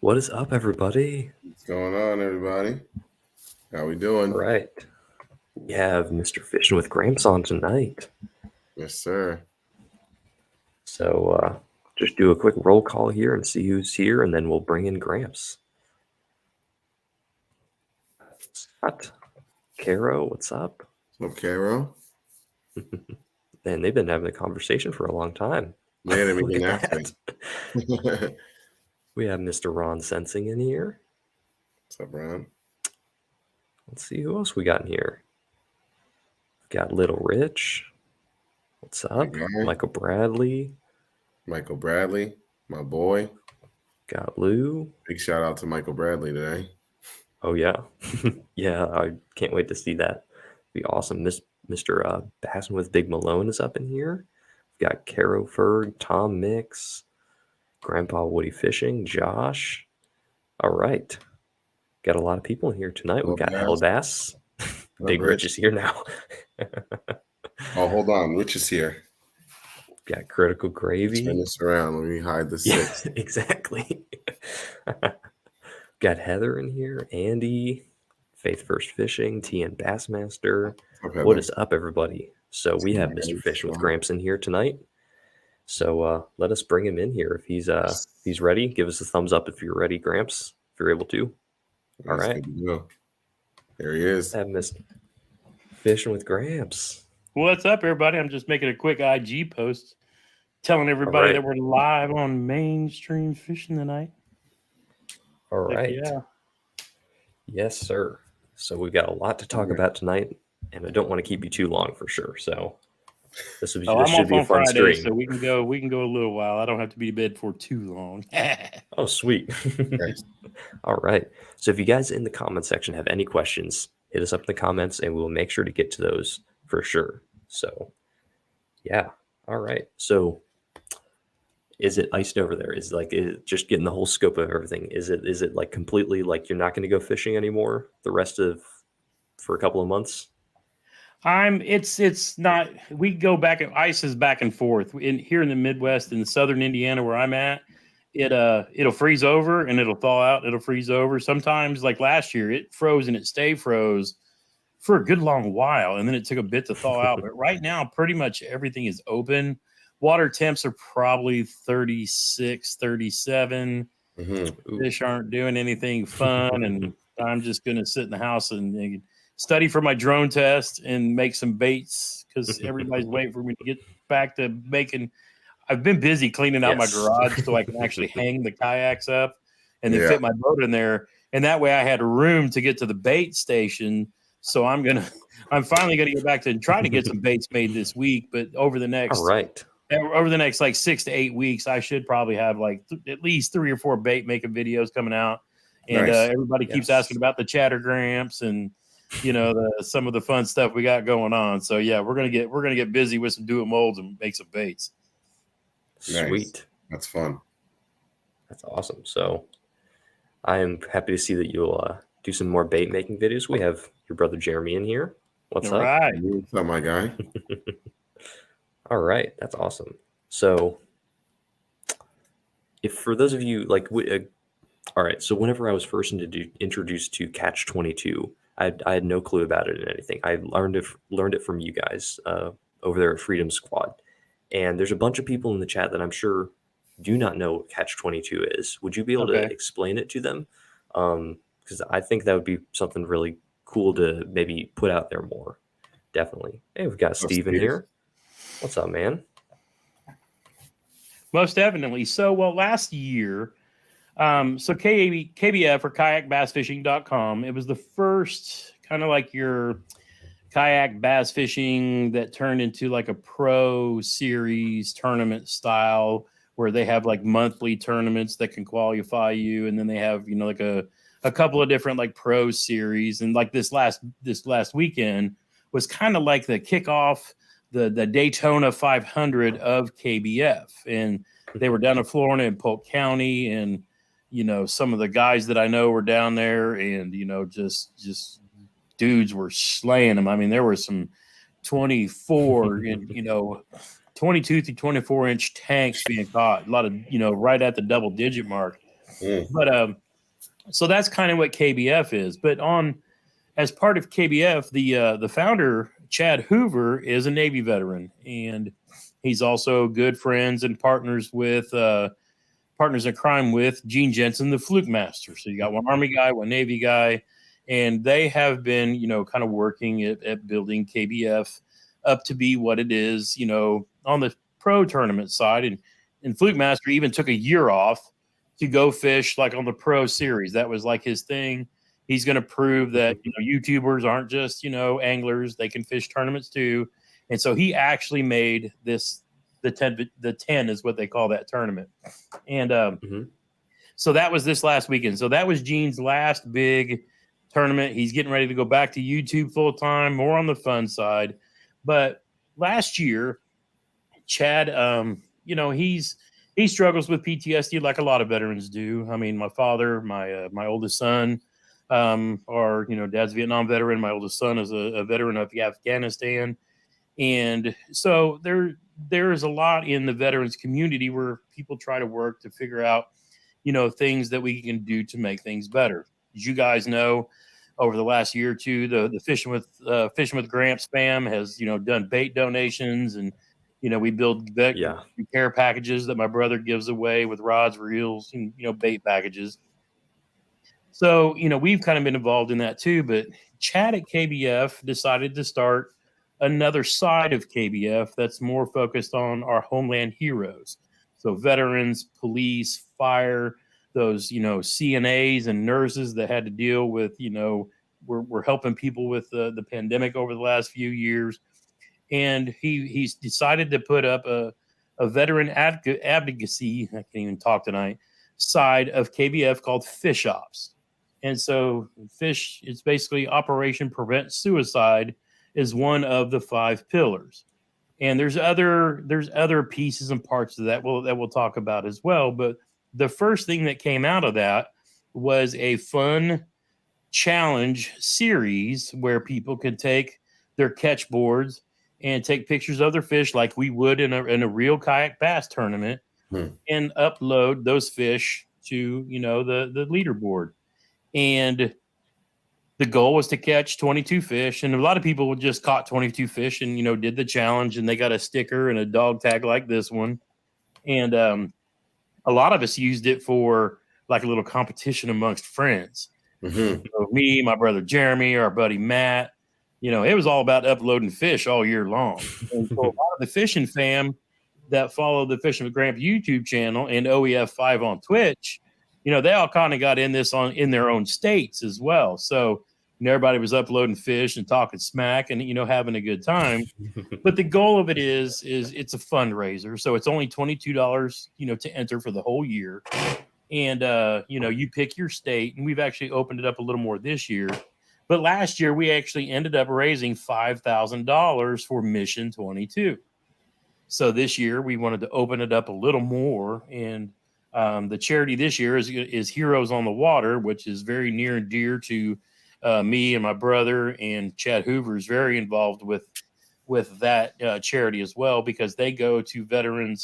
What is up, everybody? What's going on, everybody? How we All doing? right. We have Mr. Fishing with Gramps on tonight. Yes, sir. So just do a quick roll call here and see who's here, and then we'll bring in Gramps. Scott, Caro, what's up? What's up, Caro? Man, they've been having a conversation for a long time. Yeah, they Look didn't at ask me. that. We have Mr. Ron Sensing in here. What's up, Ron? Let's see who else we got in here. We've got Little Rich. What's up? Michael Bradley. Michael Bradley, my boy. Got Lou. Big shout out to Michael Bradley today. Oh, yeah. Yeah, I can't wait to see that. Be awesome. Mr. Bassin with Big Malone is up in here. We've got Caro Ferg, Tom Mix, Grandpa Woody Fishing, Josh. All right. Got a lot of people in here tonight. We got Hellbass. Big Rich is here now. Oh, hold on. Rich is here. Got Critical Gravy. Turn this around. Let me hide the six. Yeah, exactly. Got Heather in here, Andy, Faith First Fishing, TN Bassmaster. What is up, everybody? So we have Mr. Fishing with Gramps in here tonight. So let us bring him in here. If he's ready, give us a thumbs up if you're ready, Gramps, if you're able to. All right. There he is. Have Mr. Fishing with Gramps. What's up, everybody? I'm just making a quick IG post telling everybody that we're live on Mainstream Fishing tonight. All right. Yeah. Yes, sir. So we've got a lot to talk about tonight, and I don't want to keep you too long for sure. So this should be a fun Friday, stream. so we can go a little while. I don't have to be to bed for too long. Oh, sweet. Nice. All right. So if you guys in the comment section have any questions, hit us up in the comments, and we'll make sure to get to those for sure. So, yeah. All right. So is it iced over there? Is it just getting the whole scope of everything? Is it like completely like you're not going to go fishing anymore for a couple of months? It's not. We go back. Ice is back and forth here in the Midwest, in southern Indiana, where I'm at. It'll freeze over and it'll thaw out. It'll freeze over. Sometimes, like last year, it froze and it stayed froze for a good long while, and then it took a bit to thaw out. But right now, pretty much everything is open. Water temps are probably 36, 37. Mm-hmm. Fish aren't doing anything fun, and I'm just going to sit in the house and study for my drone test and make some baits because everybody's waiting for me to get back to making. I've been busy cleaning out my garage so I can actually hang the kayaks up and then fit my boat in there. And that way I had room to get to the bait station. So I'm finally going to get back to try to get some baits made this week. But over the next like 6 to 8 weeks, I should probably have like at least 3 or 4 bait making videos coming out. And everybody keeps asking about the chattergramps and some of the fun stuff we got going on. So yeah, we're gonna get busy with some dual molds and make some baits. Sweet. Nice. That's fun. That's awesome. So I am happy to see that you'll do some more bait making videos. We have your brother Jeremy in here. What's up? What's up, my guy? All right. That's awesome. So if for those of you all right. So whenever I was first introduced to CATCH22, I had no clue about it and anything. I learned it from you guys over there at Freedom Squad. And there's a bunch of people in the chat that I'm sure do not know what CATCH22 is. Would you be able to explain it to them? Because I think that would be something really cool to maybe put out there more. Definitely. Hey, we've got Steve in here. What's up, man? Most definitely. So, last year, so KBF or kayakbassfishing.com, it was the first kind of like your kayak bass fishing that turned into like a pro series tournament style where they have like monthly tournaments that can qualify you. And then they have, like a couple of different like pro series. And like this last weekend was kind of like the kickoff, the Daytona 500 of KBF. And they were down in Florida in Polk County. And, some of the guys that I know were down there and, just dudes were slaying them. I mean, there were some 24 and 22 to 24 inch tanks being caught. A lot of right at the double digit mark. But so that's kind of what KBF is. But as part of KBF, the founder, Chad Hoover, is a Navy veteran, and he's also good friends and partners in crime with Gene Jensen, the Fluke Master. So you got one Army guy, one Navy guy, and they have been, kind of working at building KBF up to be what it is, on the pro tournament side. And Fluke Master even took a year off to go fish like on the pro series. That was like his thing. He's going to prove that YouTubers aren't just anglers; they can fish tournaments too. And so he actually made the 10 is what they call that tournament. And so that was this last weekend. So that was Gene's last big tournament. He's getting ready to go back to YouTube full time, more on the fun side. But last year, Chad, he struggles with PTSD like a lot of veterans do. I mean, my father, my oldest son, Dad's a Vietnam veteran. My oldest son is a veteran of Afghanistan. And so there is a lot in the veterans community where people try to work to figure out, things that we can do to make things better. As you guys know, over the last year or two, the Fishing with Gramps fam has, done bait donations, and, we build care packages that my brother gives away with rods, reels, and, bait packages. So, we've kind of been involved in that too, but Chad at KBF decided to start another side of KBF that's more focused on our homeland heroes. So veterans, police, fire, those, CNAs and nurses that had to deal with, we're helping people with the pandemic over the last few years. And he's decided to put up a veteran advocacy, I can't even talk tonight, side of KBF called Fish Ops. And so it's basically Operation Prevent Suicide is one of the 5 pillars. And there's other pieces and parts of that we'll talk about as well. But the first thing that came out of that was a fun challenge series where people could take their catch boards and take pictures of their fish like we would in a real kayak bass tournament and upload those fish to, the leaderboard. And the goal was to catch 22 fish. And a lot of people just caught 22 fish and, did the challenge, and they got a sticker and a dog tag like this one. And a lot of us used it for like a little competition amongst friends. So me, my brother Jeremy, our buddy Matt, it was all about uploading fish all year long. And so a lot of the fishing fam that follow the Fishing with Gramp YouTube channel and OEF5 on Twitch, they all kind of got in this in their own states as well. So everybody was uploading fish and talking smack and, having a good time. But the goal of it is it's a fundraiser. So it's only $22, to enter for the whole year. And, you pick your state, and we've actually opened it up a little more this year. But last year we actually ended up raising $5,000 for Mission 22. So this year we wanted to open it up a little more. And the charity this year is Heroes on the Water, which is very near and dear to me and my brother, and Chad Hoover is very involved with that charity as well, because they go to veteran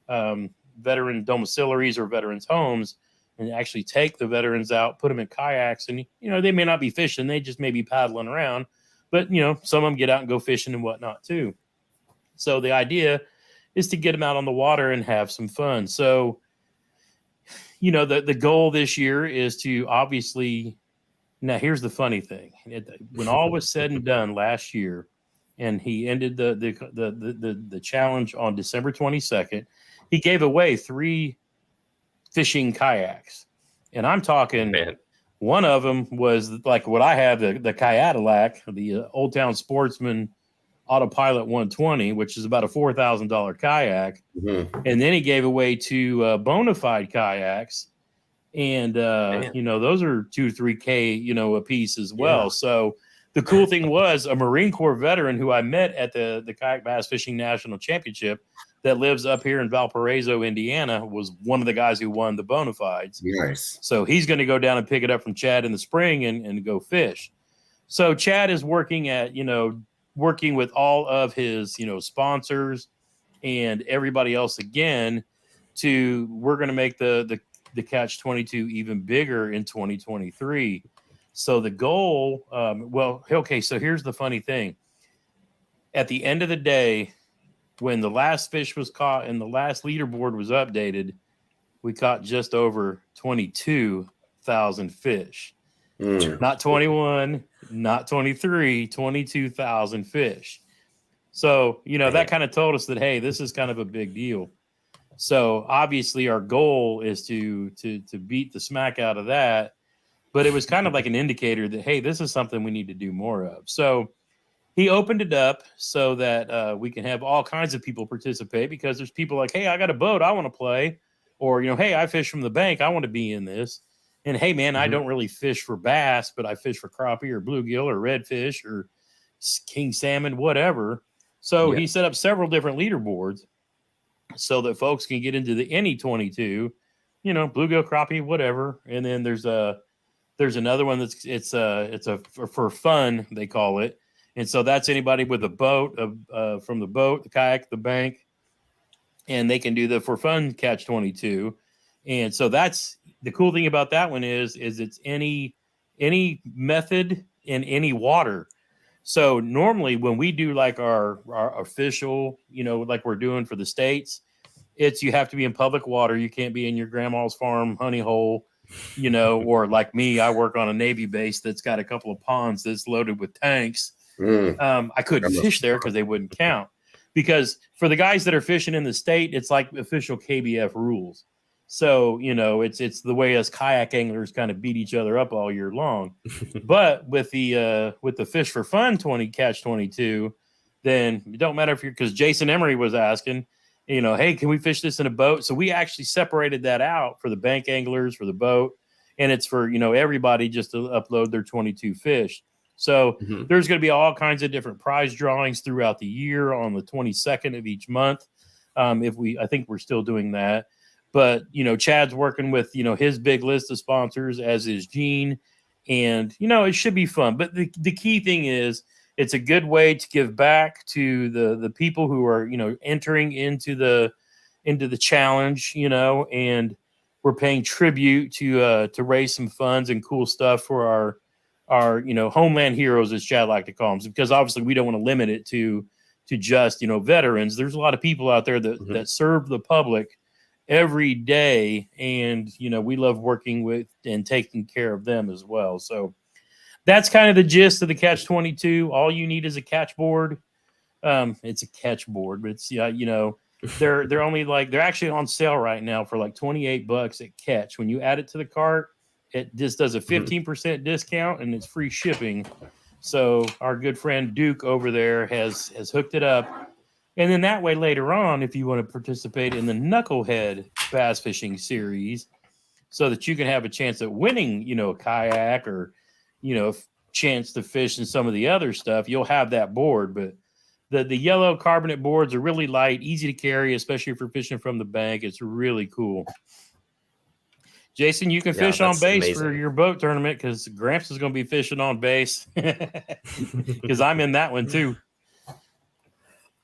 domiciliaries or veterans homes and actually take the veterans out, put them in kayaks, and they may not be fishing, they just may be paddling around, but some of them get out and go fishing and whatnot too. So the idea is to get them out on the water and have some fun. So the goal this year is to obviously. Now, here's the funny thing. When all was said and done last year, and he ended the challenge on December 22nd, he gave away 3 fishing kayaks. And I'm talking, one of them was like what I have, the Cadillac, the Old Town Sportsman Autopilot 120, which is about a $4,000 kayak. And then he gave away 2 Bonafide kayaks. And, those are $2-3K, a piece as well. Yeah. So the cool thing was a Marine Corps veteran who I met at the Kayak Bass Fishing National Championship that lives up here in Valparaiso, Indiana, was one of the guys who won the Bonafides. Nice. So he's going to go down and pick it up from Chad in the spring and go fish. So Chad is working with all of his, sponsors and everybody else again we're going to make the the Catch-22 even bigger in 2023. So the goal, so here's the funny thing. At the end of the day, when the last fish was caught and the last leaderboard was updated, we caught just over 22,000 fish. Not 21, not 23, 22,000 fish. So, that kind of told us that, hey, this is kind of a big deal. So obviously our goal is to beat the smack out of that. But it was kind of like an indicator that, hey, this is something we need to do more of. So he opened it up so that we can have all kinds of people participate, because there's people like, hey, I got a boat, I want to play. Or, hey, I fish from the bank, I want to be in this. And hey, man, I don't really fish for bass, but I fish for crappie or bluegill or redfish or king salmon, whatever. So he set up several different leaderboards so that folks can get into the any 22, bluegill, crappie, whatever. And then there's another one it's for fun, they call it. And so that's anybody with a boat, from the boat, the kayak, the bank, and they can do the for fun Catch-22. And so that's the cool thing about that one is it's any method in any water. So normally when we do like our official, like we're doing for the States, you have to be in public water. You can't be in your grandma's farm honey hole, or like me, I work on a Navy base that's got a couple of ponds that's loaded with tanks. I couldn't fish there because they wouldn't count. Because for the guys that are fishing in the state, it's like official KBF rules. So, it's the way us kayak anglers kind of beat each other up all year long. But with the Fish for Fun Catch-22, then it don't matter because Jason Emery was asking, hey, can we fish this in a boat? So we actually separated that out for the bank anglers, for the boat, and it's for, everybody just to upload their 22 fish. So there's going to be all kinds of different prize drawings throughout the year on the 22nd of each month. I think we're still doing that. But, Chad's working with, his big list of sponsors, as is Gene. And, it should be fun. But the key thing is it's a good way to give back to the people who are, entering into the challenge, and we're paying tribute to raise some funds and cool stuff for our homeland heroes, as Chad like to call them, because obviously we don't want to limit it to just, veterans. There's a lot of people out there that serve the public every day, and we love working with and taking care of them as well. So that's kind of the gist of the Catch-22. All you need is a catch board. It's a catch board, but it's they're only they're actually on sale right now for like $28 at Catch. When you add it to the cart, it just does a 15% discount and it's free shipping. So our good friend Duke over there has hooked it up. And then that way later on, if you want to participate in the Knucklehead Bass Fishing Series, so that you can have a chance at winning, a kayak or, chance to fish in some of the other stuff, you'll have that board. But the yellow carbonate boards are really light, easy to carry, especially if you're fishing from the bank. It's really cool. Jason, you can fish on base for your boat tournament because Gramps is going to be fishing on base because I'm in that one too.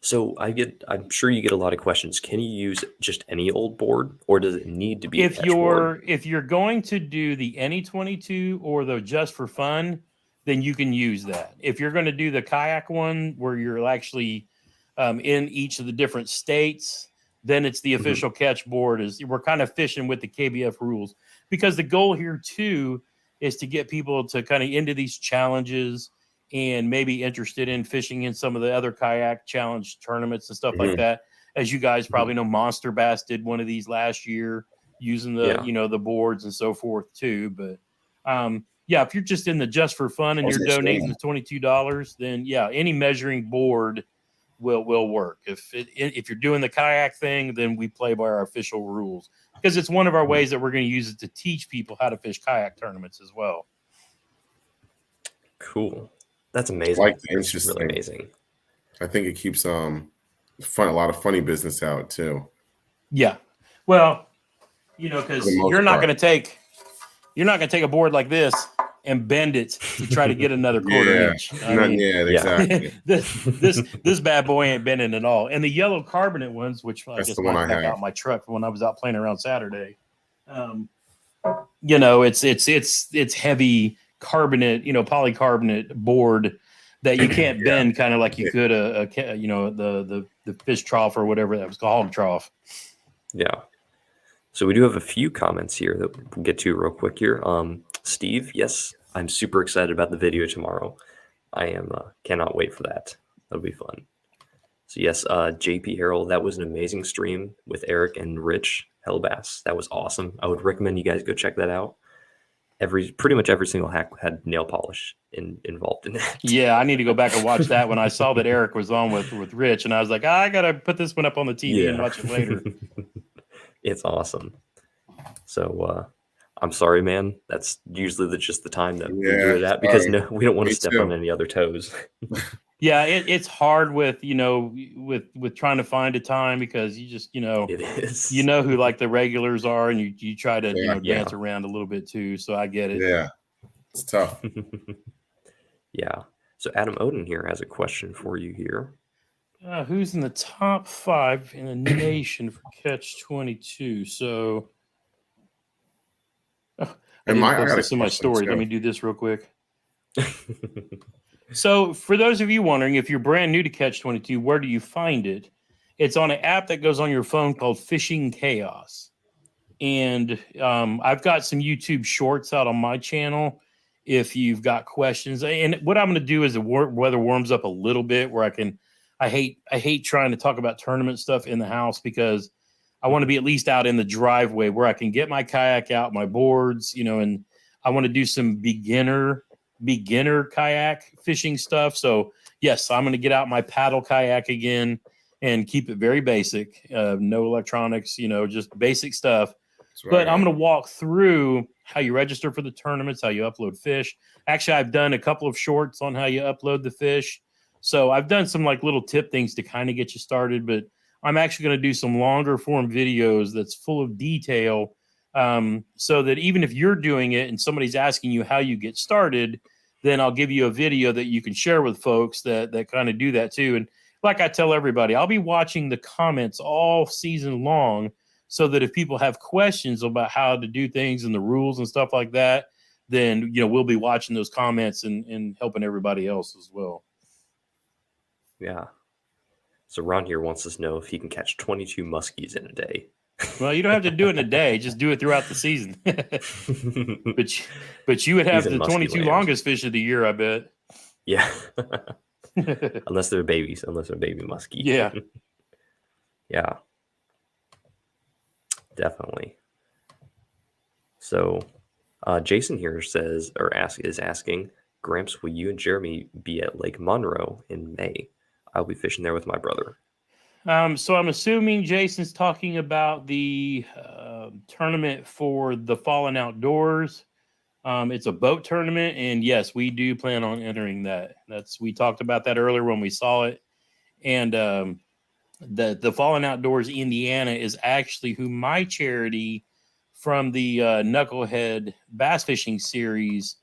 So I'm sure you get a lot of questions. Can you use just any old board, or does it need to be if you're going to do the any 22 or the just for fun, then you can use that. If you're going to do the kayak one where you're actually in each of the different states, then it's the official catch board. We're kind of fishing with the KBF rules, because the goal here too is to get people to kind of into these challenges and maybe interested in fishing in some of the other kayak challenge tournaments and stuff like that. As you guys probably know, Monster Bass did one of these last year using the, the boards and so forth too. But if you're just in the just for fun and you're donating the $22, then any measuring board will work. If you're doing the kayak thing, then we play by our official rules, because it's one of our ways that we're going to use it to teach people how to fish kayak tournaments as well. Cool. That's amazing. I like the interesting. Really amazing. I think it keeps a lot of funny business out too. Yeah. Well, because you're not going to take a board like this and bend it to try to get another quarter inch. Exactly. This bad boy ain't bending at all. And the yellow carbonate ones, which I just might back out my truck when I was out playing around Saturday. it's heavy carbonate, polycarbonate board that you can't bend kind of like you could the fish trough or whatever that was called, hog trough. Yeah. So we do have a few comments here that we'll get to real quick here. Steve, yes, I'm super excited about the video tomorrow. I am cannot wait for that. That'll be fun. So yes, JP Harold, that was an amazing stream with Eric and Rich Hellbass. That was awesome. I would recommend you guys go check that out. Pretty much every single hack had nail polish involved in it. Yeah, I need to go back and watch that. When I saw that Eric was on with Rich, and I was like, I gotta put this one up on the TV and watch it later. It's awesome. So I'm sorry, man. That's usually just the time that we do it at, because we don't want to step on any other toes. Yeah, it's hard with with trying to find a time, because you just it is. Who like the regulars are, and you try to dance around a little bit too. So I get it. Yeah, it's tough. Yeah. So Adam Odin here has a question for you here. Who's in the top 5 in the nation for Catch-22? So, I got this in my story. Let me do this real quick. So, for those of you wondering, if you're brand new to Catch-22, where do you find it? It's on an app that goes on your phone called Fishing Chaos. And I've got some YouTube shorts out on my channel if you've got questions. And what I'm going to do is the weather warms up a little bit, where I hate trying to talk about tournament stuff in the house, because I want to be at least out in the driveway where I can get my kayak out, my boards, and I want to do some beginner kayak fishing stuff. So yes, I'm going to get out my paddle kayak again and keep it very basic. No electronics, just basic stuff. But I'm going to walk through how you register for the tournaments, how you upload fish. Actually, I've done a couple of shorts on how you upload the fish. So I've done some like little tip things to kind of get you started, but I'm actually going to do some longer form videos that's full of detail, so that even if you're doing it and somebody's asking you how you get started, then I'll give you a video that you can share with folks that kind of do that too. And like I tell everybody, I'll be watching the comments all season long, so that if people have questions about how to do things and the rules and stuff like that, then we'll be watching those comments and helping everybody else as well. Yeah. So Ron here wants us to know if he can catch 22 muskies in a day. Well, you don't have to do it in a day. Just do it throughout the season. but you would have the 22 longest fish of the year, I bet. Yeah. Unless they're babies. Unless they're baby muskie. Yeah. Yeah. Definitely. So Jason here says, or is asking, Gramps, will you and Jeremy be at Lake Monroe in May? I'll be fishing there with my brother. So I'm assuming Jason's talking about the tournament for the Fallen Outdoors. It's a boat tournament, and yes, we do plan on entering that. We talked about that earlier when we saw it. And the Fallen Outdoors Indiana is actually who my charity from the Knucklehead Bass Fishing Series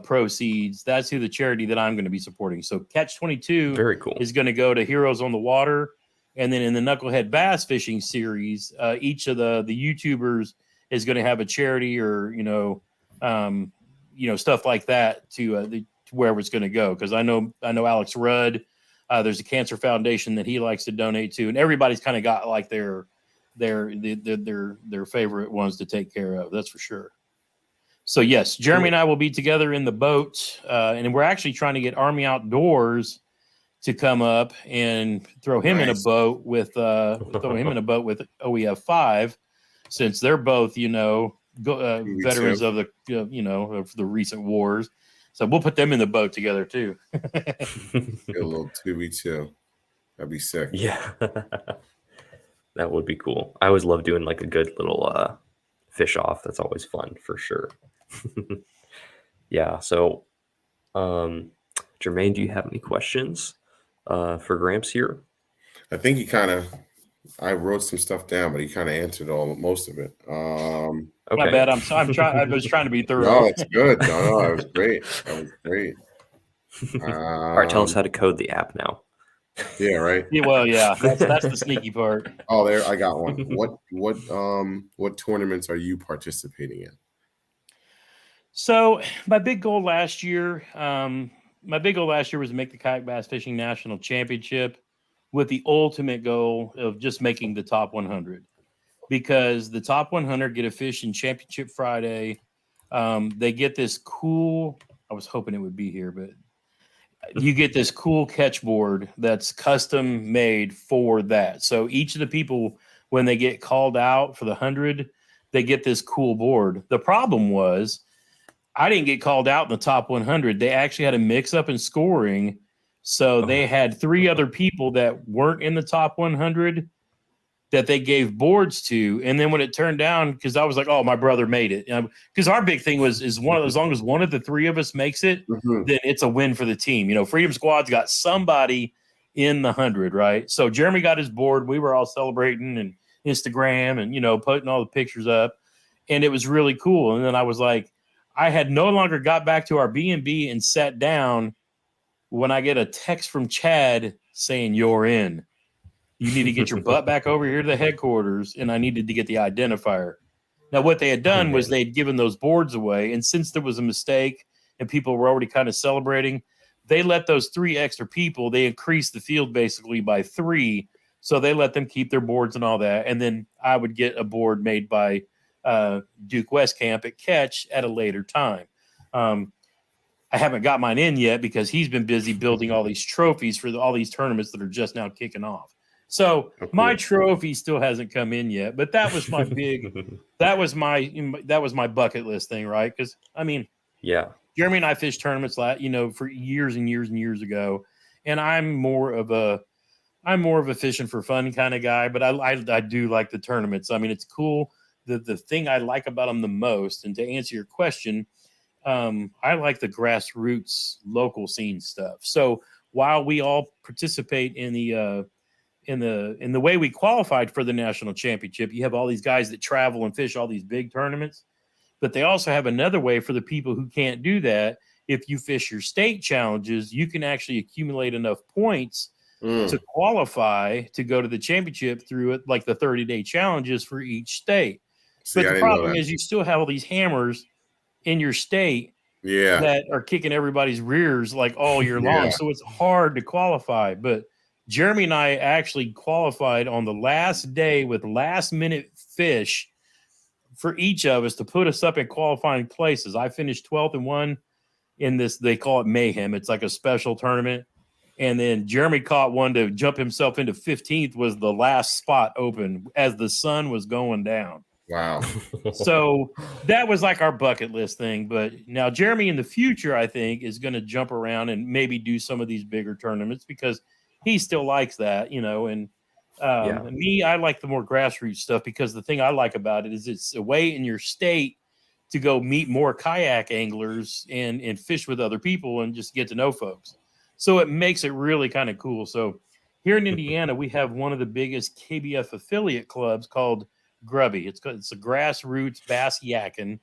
proceeds. That's who the charity that I'm going to be supporting. So Catch-22 very cool is going to go to Heroes on the Water, and then in the Knucklehead Bass Fishing Series, each of the YouTubers is going to have a charity or stuff like that to wherever it's going to go. Because I know Alex Rudd. There's a cancer foundation that he likes to donate to, and everybody's kind of got like their favorite ones to take care of. That's for sure. So yes, Jeremy and I will be together in the boat, and we're actually trying to get Army Outdoors to come up and throw him in a boat with OEF 5, since they're both veterans of the of the recent wars. So we'll put them in the boat together too. Get a little 2v2. That'd be sick. Yeah, that would be cool. I always love doing like a good little fish off. That's always fun for sure. Yeah. So, Jermaine, do you have any questions for Gramps here? I think I wrote some stuff down, but he kind of answered most of it. Okay. My bad. I was trying to be thorough. No, it's good. No, that was great. That was great. All right, tell us how to code the app now. Yeah, right. Yeah, well, yeah, that's the sneaky part. Oh, there, I got one. What tournaments are you participating in? So my big goal last year, was to make the Kayak Bass Fishing National Championship with the ultimate goal of just making the top 100, because the top 100 get a fish in Championship Friday. They get this cool. I was hoping it would be here, but you get this cool catch board that's custom made for that. So each of the people, when they get called out for the 100, they get this cool board. The problem was I didn't get called out in the top 100. They actually had a mix up in scoring. So they had 3 other people that weren't in the top 100 that they gave boards to. And then when it turned down, because I was like, oh, my brother made it. Because our big thing was, as long as one of the 3 of us makes it, then it's a win for the team. Freedom Squad's got somebody in the 100, right? So Jeremy got his board. We were all celebrating and Instagram and, putting all the pictures up. And it was really cool. And then I was like, I had no longer got back to our B&B and sat down when I get a text from Chad saying, you're in. You need to get your butt back over here to the headquarters, and I needed to get the identifier. Now, what they had done was they'd given those boards away, and since there was a mistake and people were already kind of celebrating, they let those 3 extra people, they increased the field basically by 3, so they let them keep their boards and all that, and then I would get a board made by Duke Westcamp at Catch at a later time. I haven't got mine in yet because he's been busy building all these trophies for all these tournaments that are just now kicking off. So my trophy still hasn't come in yet, but that was my that was my bucket list thing, right? Because Jeremy and I fished tournaments for years and years and years ago, and I'm more of a fishing for fun kind of guy, but I do like the tournaments. I mean, it's cool. The thing I like about them the most, and to answer your question, I like the grassroots local scene stuff. So while we all participate in the way we qualified for the national championship, you have all these guys that travel and fish all these big tournaments, but they also have another way for the people who can't do that. If you fish your state challenges, you can actually accumulate enough points to qualify to go to the championship through it, like the 30-day challenges for each state. But the problem is you still have all these hammers in your state that are kicking everybody's rears like all year long. So it's hard to qualify. But Jeremy and I actually qualified on the last day with last-minute fish for each of us to put us up in qualifying places. I finished 12th and 1 in this. They call it Mayhem. It's like a special tournament. And then Jeremy caught one to jump himself into 15th, was the last spot open as the sun was going down. Wow. So that was like our bucket list thing. But now Jeremy in the future, I think, is going to jump around and maybe do some of these bigger tournaments because he still likes that, and me, I like the more grassroots stuff because the thing I like about it is it's a way in your state to go meet more kayak anglers and fish with other people and just get to know folks. So it makes it really kind of cool. So here in Indiana, we have one of the biggest KBF affiliate clubs called Grubby. It's a grassroots bass yakking,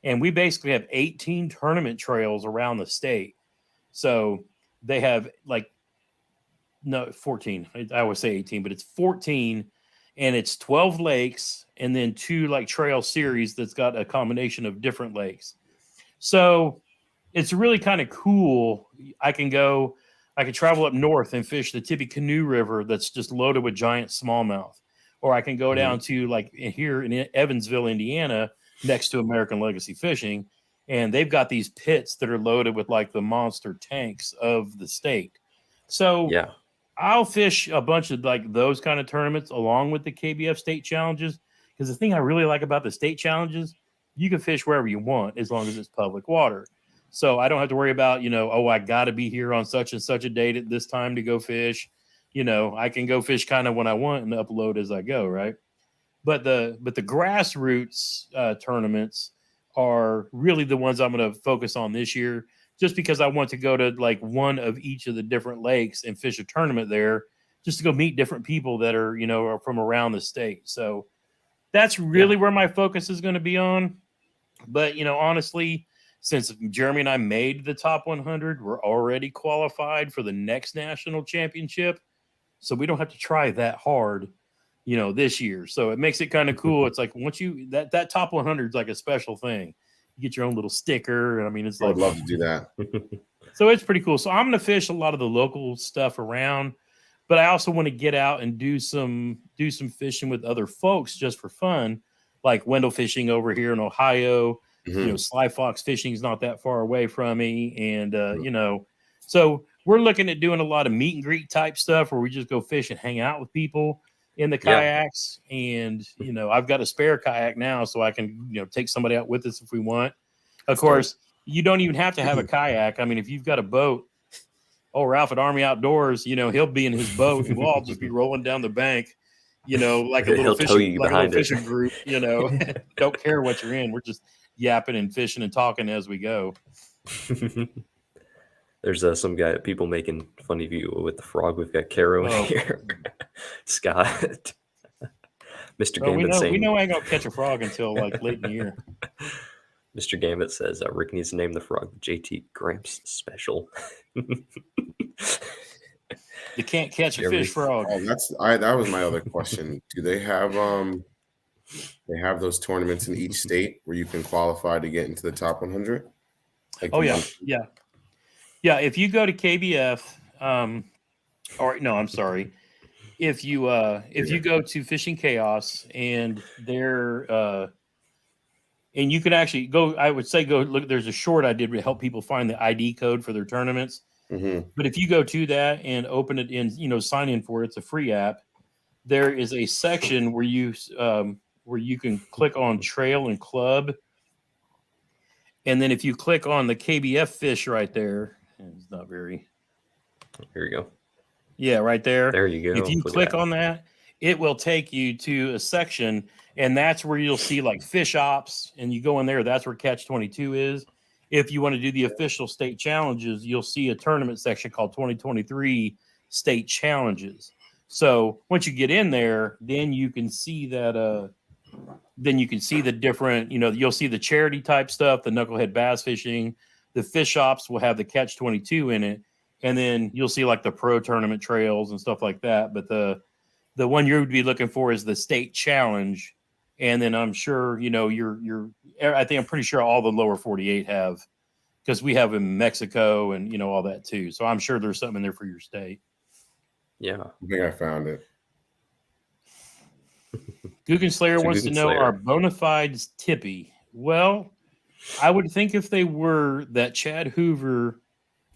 and we basically have 18 tournament trails around the state. So they have 14. I always say 18, but it's 14, and it's 12 lakes and then 2 trail series that's got a combination of different lakes. So it's really kind of cool. I can travel up north and fish the Tippecanoe River that's just loaded with giant smallmouth. Or I can go down to here in Evansville, Indiana, next to American Legacy Fishing, and they've got these pits that are loaded with the monster tanks of the state. So I'll fish a bunch of those kind of tournaments along with the KBF state challenges, because the thing I really like about the state challenges, you can fish wherever you want as long as it's public water. So I don't have to worry about, I got to be here on such and such a date at this time to go fish. I can go fish kind of when I want and upload as I go, right? But the grassroots tournaments are really the ones I'm going to focus on this year, just because I want to go to one of each of the different lakes and fish a tournament there, just to go meet different people that are are from around the state. So that's really where my focus is going to be on. But honestly, since Jeremy and I made the top 100, we're already qualified for the next national championship. So we don't have to try that hard, this year. So it makes it kind of cool. It's like once that top 100 is like a special thing. You get your own little sticker. I mean, it's I like would love to do that. so it's pretty cool. So I'm going to fish a lot of the local stuff around, but I also want to get out and do some fishing with other folks just for fun, like Wendell fishing over here in Ohio. You know, Sly Fox fishing is not that far away from me, and you know, so we're looking at doing a lot of meet and greet type stuff where we just go fish and hang out with people in the kayaks. And you know, I've got a spare kayak now, so I can take somebody out with us if we want. Of course, you don't even have to have a kayak. I mean, if you've got a boat, Ralph at Army Outdoors, he'll be in his boat and we'll all just be rolling down the bank, like a little fishing group, don't care what you're in. We're just yapping and fishing and talking as we go. There's some people making fun of you with the frog. We've got Caro in here. Scott. Mr. Gambit saying... We know I ain't going to catch a frog until like late in the year. Mr. Gambit says Rick needs to name the frog JT Gramps Special. You can't catch a fish frog. Oh, that was my other question. Do they have those tournaments in each state where you can qualify to get into the top 100? Like yeah. If you go to KBF, or no, I'm sorry. If you go to Fishing Chaos and they're and you can actually go, I would say go look. There's a short I did to help people find the ID code for their tournaments. But if you go to that and open it in, sign in for it, it's a free app. There is a section where you can click on trail and club. And then if you click on the KBF fish right there, it's not very. Here you go. Yeah, right there. There you go. If you click on that, it will take you to a section, and that's where you'll see like fish ops, and you go in there. That's where Catch-22 is. If you want to do the official state challenges, you'll see a tournament section called 2023 State Challenges. So once you get in there, then you can see that. Then you can see the different. You'll see the charity type stuff, the knucklehead bass fishing. The fish ops will have the Catch-22 in it, and then you'll see like the pro tournament trails and stuff like that. But the one you would be looking for is the state challenge. And then I'm sure, I'm pretty sure all the lower 48 have, because we have in Mexico and, all that too. So I'm sure there's something in there for your state. Yeah. I think I found it. Guggen Slayer wants to know, are bona fides tippy? Well, I would think if they were, that Chad Hoover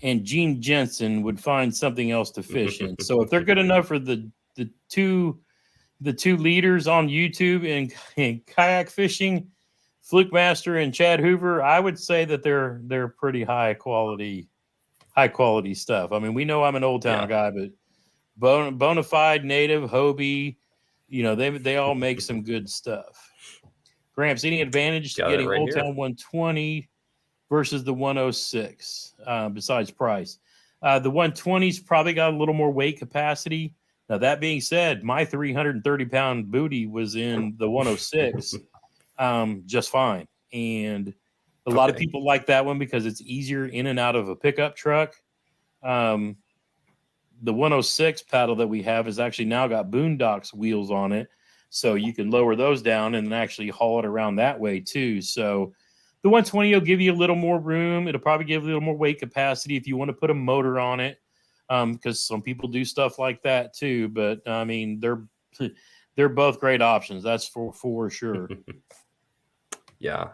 and Gene Jensen would find something else to fish in. So if they're good enough for the two leaders on YouTube in kayak fishing, Fluke Master and Chad Hoover, I would say that they're pretty high quality stuff. I mean, we know I'm an Old Town guy, but bona fide native Hobie, they all make some good stuff. Gramps, any advantage to getting Old Town 120 versus the 106 besides price? The 120's probably got a little more weight capacity. Now, that being said, my 330-pound booty was in the 106 just fine. And a lot of people like that one because it's easier in and out of a pickup truck. The 106 paddle that we have has actually now got Boondocks wheels on it. So you can lower those down and actually haul it around that way too. So the 120 will give you a little more room. It'll probably give a little more weight capacity if you want to put a motor on it. Because some people do stuff like that too, but I mean they're both great options. That's for sure. Yeah,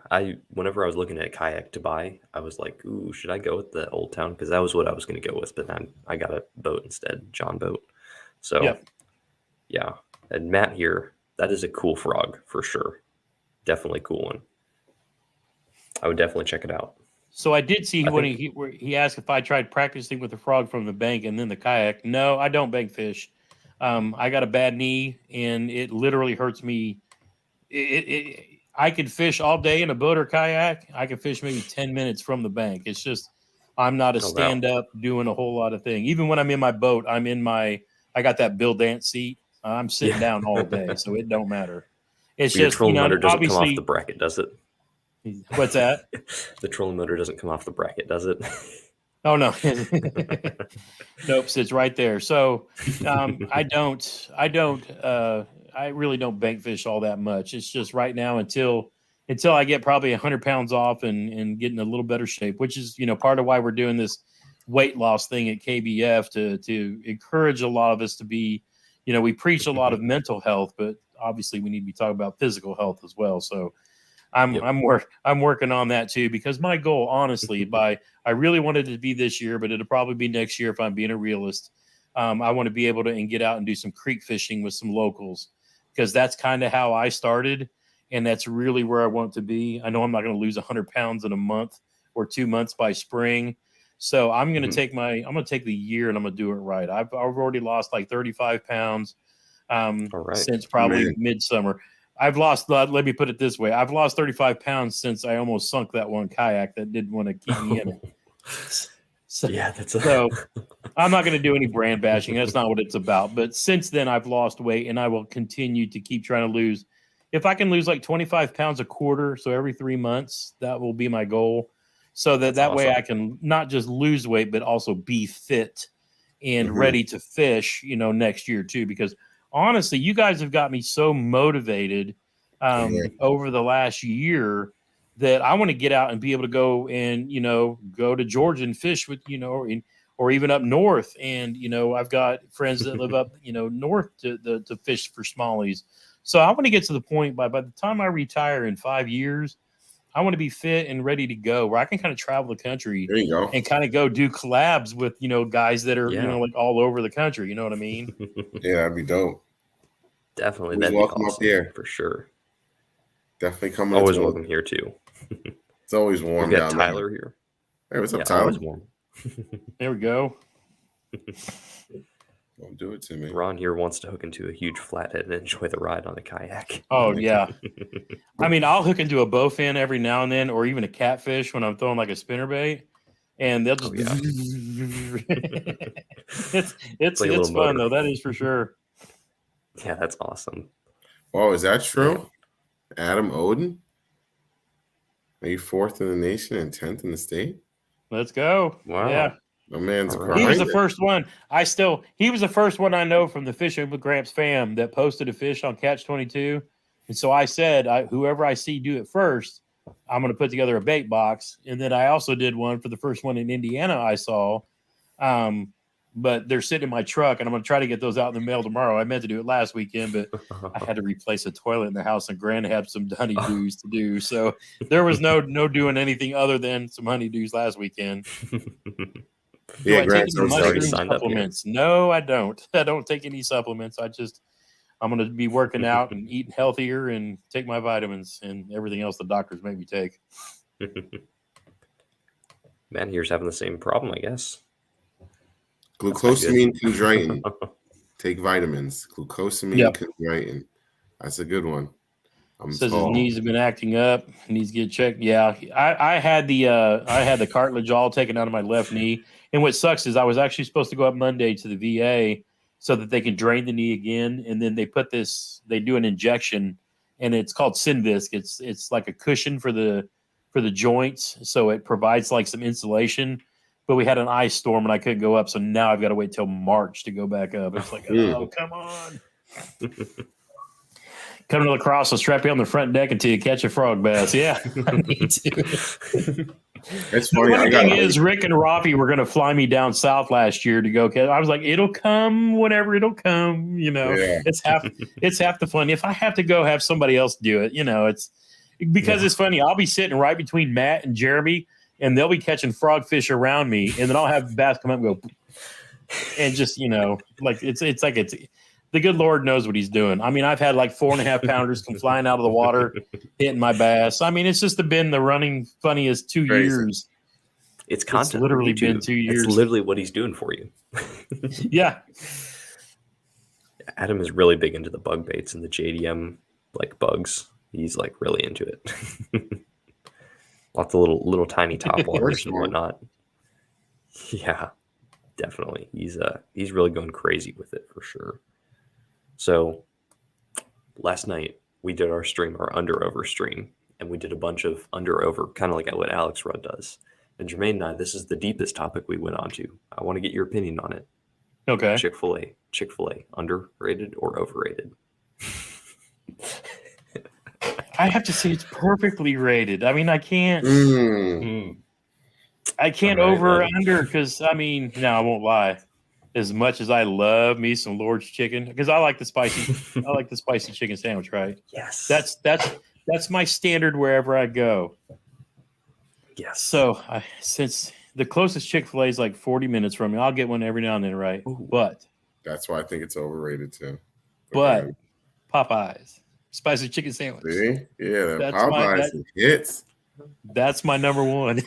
whenever I was looking at a kayak to buy, I was like, "Ooh, should I go with the Old Town?" Because that was what I was going to go with. But then I got a boat instead, John boat. So yeah, and Matt here, that is a cool frog for sure. Definitely cool one. I would definitely check it out. So I did see when he asked if I tried practicing with the frog from the bank and then the kayak. No, I don't bank fish. I got a bad knee and it literally hurts me. I could fish all day in a boat or kayak. I could fish maybe 10 minutes from the bank. It's just I'm not a stand up doing a whole lot of things. Even when I'm in my boat, I got that Bill Dance seat. I'm sitting down all day, so it don't matter. It's Your just trolling motor doesn't come off the bracket, does it? What's that? The trolling motor doesn't come off the bracket, does it? Oh no. Nope, sits right there. So I really don't bank fish all that much. It's just right now until until I get probably 100 pounds off and get in a little better shape, which is, part of why we're doing this weight loss thing at KBF to encourage a lot of us to be, we preach a lot of mental health, but obviously we need to be talking about physical health as well. So I'm working on that too, because my goal, honestly, I really wanted it to be this year, but it'll probably be next year if I'm being a realist. I want to be able to and get out and do some creek fishing with some locals, because that's kind of how I started. And that's really where I want to be. I know I'm not going to lose 100 pounds in a month or 2 months by spring. So I'm going to take the year and I'm going to do it right. I've already lost like 35 pounds since probably midsummer. I've lost, let me put it this way. I've lost 35 pounds since I almost sunk that one kayak that didn't want to keep me in it. So I'm not going to do any brand bashing. That's not what it's about. But since then, I've lost weight, and I will continue to keep trying to lose. If I can lose like 25 pounds a quarter, so every 3 months, that will be my goal. So that way I can not just lose weight, but also be fit and ready to fish, next year too. Because honestly, you guys have got me so motivated over the last year that I want to get out and be able to go and, go to Georgia and fish with, or even up north. And, I've got friends that live up, north to fish for smallies. So I want to get to the point by the time I retire in 5 years, I want to be fit and ready to go, where I can kind of travel the country and kind of go do collabs with, guys that are, like all over the country. You know what I mean? Yeah, that'd be dope. Definitely. That'd be welcome awesome, up here for sure. Definitely coming. Always welcome here too. It's always warm. We got Tyler here. Hey, what's up, Tyler? Always warm. There we go. Don't do it to me. Ron here wants to hook into a huge flathead and enjoy the ride on a kayak. Oh, yeah. I mean, I'll hook into a bowfin every now and then, or even a catfish when I'm throwing like a spinnerbait, and they'll just. It's fun though. That is for sure. Yeah, that's awesome. Oh, is that true? Yeah. Adam Oden? Are you 4th in the nation and 10th in the state? Let's go. Wow. Yeah. My man's He was the first one. He was the first one I know from the Fishing with Gramps fam that posted a fish on CATCH22. And so I said, whoever I see do it first, I'm going to put together a bait box. And then I also did one for the first one in Indiana I saw. But they're sitting in my truck, and I'm going to try to get those out in the mail tomorrow. I meant to do it last weekend, but I had to replace a toilet in the house, and Grant had some honeydews to do. So there was no doing anything other than some honeydews last weekend. Yeah, Grant's already signed supplements. No, I don't. I don't take any supplements. I'm going to be working out and eating healthier and take my vitamins and everything else the doctors make me take. Man, here's having the same problem, I guess. Glucosamine chondroitin. Take vitamins. Glucosamine chondroitin. That's a good one. Says his knees have been acting up. Needs to get checked. Yeah, I had the cartilage all taken out of my left knee. And what sucks is I was actually supposed to go up Monday to the VA so that they can drain the knee again. And then they do an injection, and it's called Synvisc. It's like a cushion for the joints. So it provides like some insulation, but we had an ice storm and I couldn't go up. So now I've got to wait till March to go back up. It's like, oh, come on. Come to La Crosse, I'll strap you on the front deck until you catch a frog bass. Yeah, I need to. It's funny. The thing is, Rick and Rafi were going to fly me down south last year to go catch. I was like, it'll come whenever it'll come. It's half the fun. If I have to go have somebody else do it, it's because it's funny. I'll be sitting right between Matt and Jeremy, and they'll be catching frogfish around me, and then I'll have bass come up and go, and just the good Lord knows what he's doing. I mean, I've had like 4.5 pounders come flying out of the water, hitting my bass. I mean, it's just been the running funniest 2 years. It's content. It's literally been 2 years. It's literally what he's doing for you. Yeah. Adam is really big into the bug baits and the JDM like bugs. He's like really into it. Lots of little tiny top waters and whatnot. Yeah, definitely. He's really going crazy with it for sure. So last night we did our under over stream, and we did a bunch of under over, kind of like what Alex Rudd does. And Jermaine and I, this is the deepest topic we went on to. I want to get your opinion on it. Okay. Chick-fil-A, underrated or overrated? I have to say it's perfectly rated. I mean, I can't Mm. All right, over or then. under because I mean, no, I won't lie. As much as I love me some Lord's chicken, because I like the spicy chicken sandwich, right? Yes. That's my standard wherever I go. yes. So since the closest Chick-fil-A is like 40 minutes from me, I'll get one every now and then, right? Ooh. But That's why I think it's overrated too. but Popeyes spicy chicken sandwich. See? Yeah, the That's Popeyes hits. That's my number one.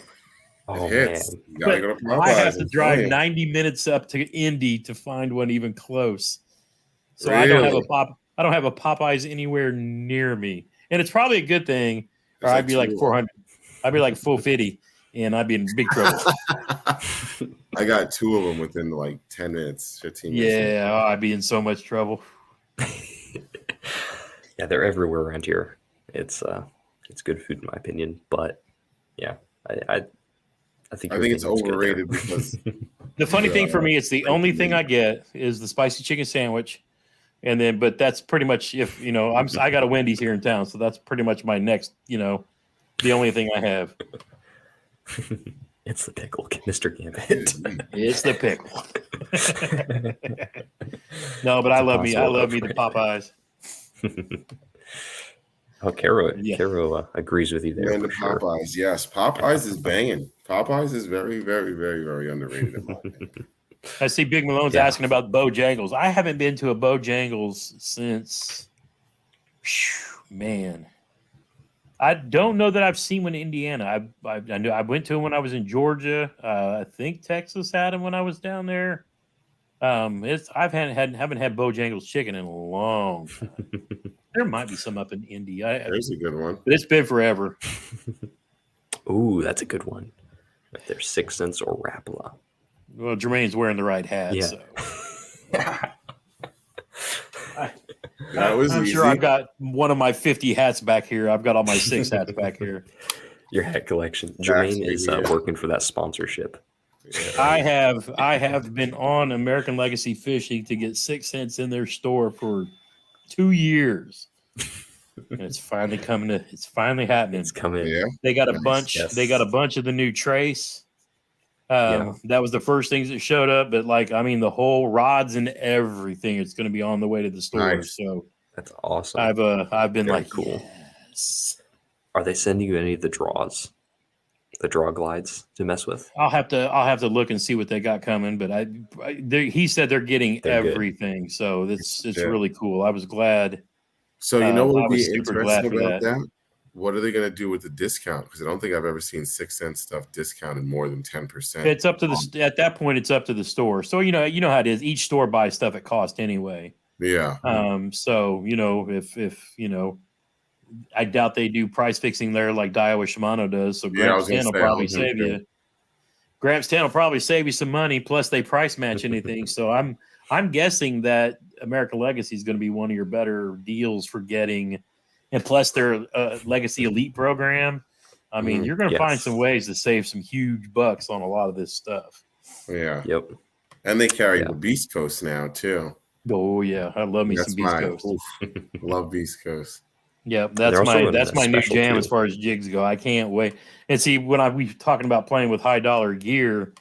Oh It hits. man. You gotta But go to Popeyes. I have to I'm drive telling you. 90 minutes up to Indy to find one even close. So I don't have a Popeyes anywhere near me. And it's probably a good thing, or It's I'd be like two. 400. I'd be like 450 and I'd be in big trouble. I got 2 of them within like 10 minutes, 15 minutes. Yeah, I'd be in so much trouble. Yeah, they're everywhere around here. It's good food in my opinion, but yeah, I think I your think it's opinion's good there. overrated because The funny Yeah, thing for me, it's the thank only you. thing I get is the spicy chicken sandwich. And then, but that's pretty much if, I got a Wendy's here in town. So that's pretty much my next, the only thing I have. It's the pickle, Mr. Gambit. It's the pickle. No, but I love me the Popeyes. Oh, Caro, Yeah. Caro agrees with you there. And the For sure. Popeyes, yes, Popeyes is banging. Popeyes is very, very, very, very underrated. In my opinion. I see Big Malone's Yeah. asking about Bojangles. I haven't been to a Bojangles since, man. I don't know that I've seen one in Indiana. I knew I went to them when I was in Georgia. I think Texas had them when I was down there. Haven't had Bojangles chicken in a long time. There might be some up in Indy. There's a good one. But it's been forever. Ooh, that's a good one. Right there, 6 Cents or Rapala. Well, Jermaine's wearing the right hat. Yeah. So. That was I'm easy. sure I've got one of my 50 hats back here. I've got all my 6 hats back here. Your hat collection. Jermaine Actually, is yeah. working for that sponsorship. I have been on American Legacy Fishing to get 6 Cents in their store for 2 years. And it's finally it's finally happening. It's coming. Yeah. They got a Nice. bunch. Yes. They got a bunch of the new Trace. Yeah. That was the first things that showed up. But the whole rods and everything, it's going to be on the way to the store. Nice. So That's awesome. I've been Very like, cool. yes. Are they sending you any of the draws? The draw glides to mess with? I'll have to look and see what they got coming. But he said they're getting They're good. everything. So it's Yeah. really cool. I was glad. So you know what I would was be super glad interesting for about that. that? What are they going to do with the discount? Because I don't think I've ever seen 6 Cent stuff discounted more than 10%. It's up to at that point. It's up to the store. So you know how it is. Each store buys stuff at cost anyway. Yeah. So if I doubt they do price fixing there like Daiwa Shimano does. So Yeah, I was Gramps 10 gonna will say, probably I was gonna save say. you. Gramps 10 will probably save you some money. Plus they price match anything. So I'm guessing that American Legacy is going to be one of your better deals for getting, and plus their Legacy Elite program. I mean, you're going to find Yes. some ways to save some huge bucks on a lot of this stuff. Yeah. Yep. And they carry Yeah. the Beast Coast now too. Oh yeah, I love me That's some Beast my Coast. love Beast Coast. Yeah, They're that's also running that's a my new special, jam too. as far as jigs go. I can't wait. And see, when we talking about playing with high dollar gear,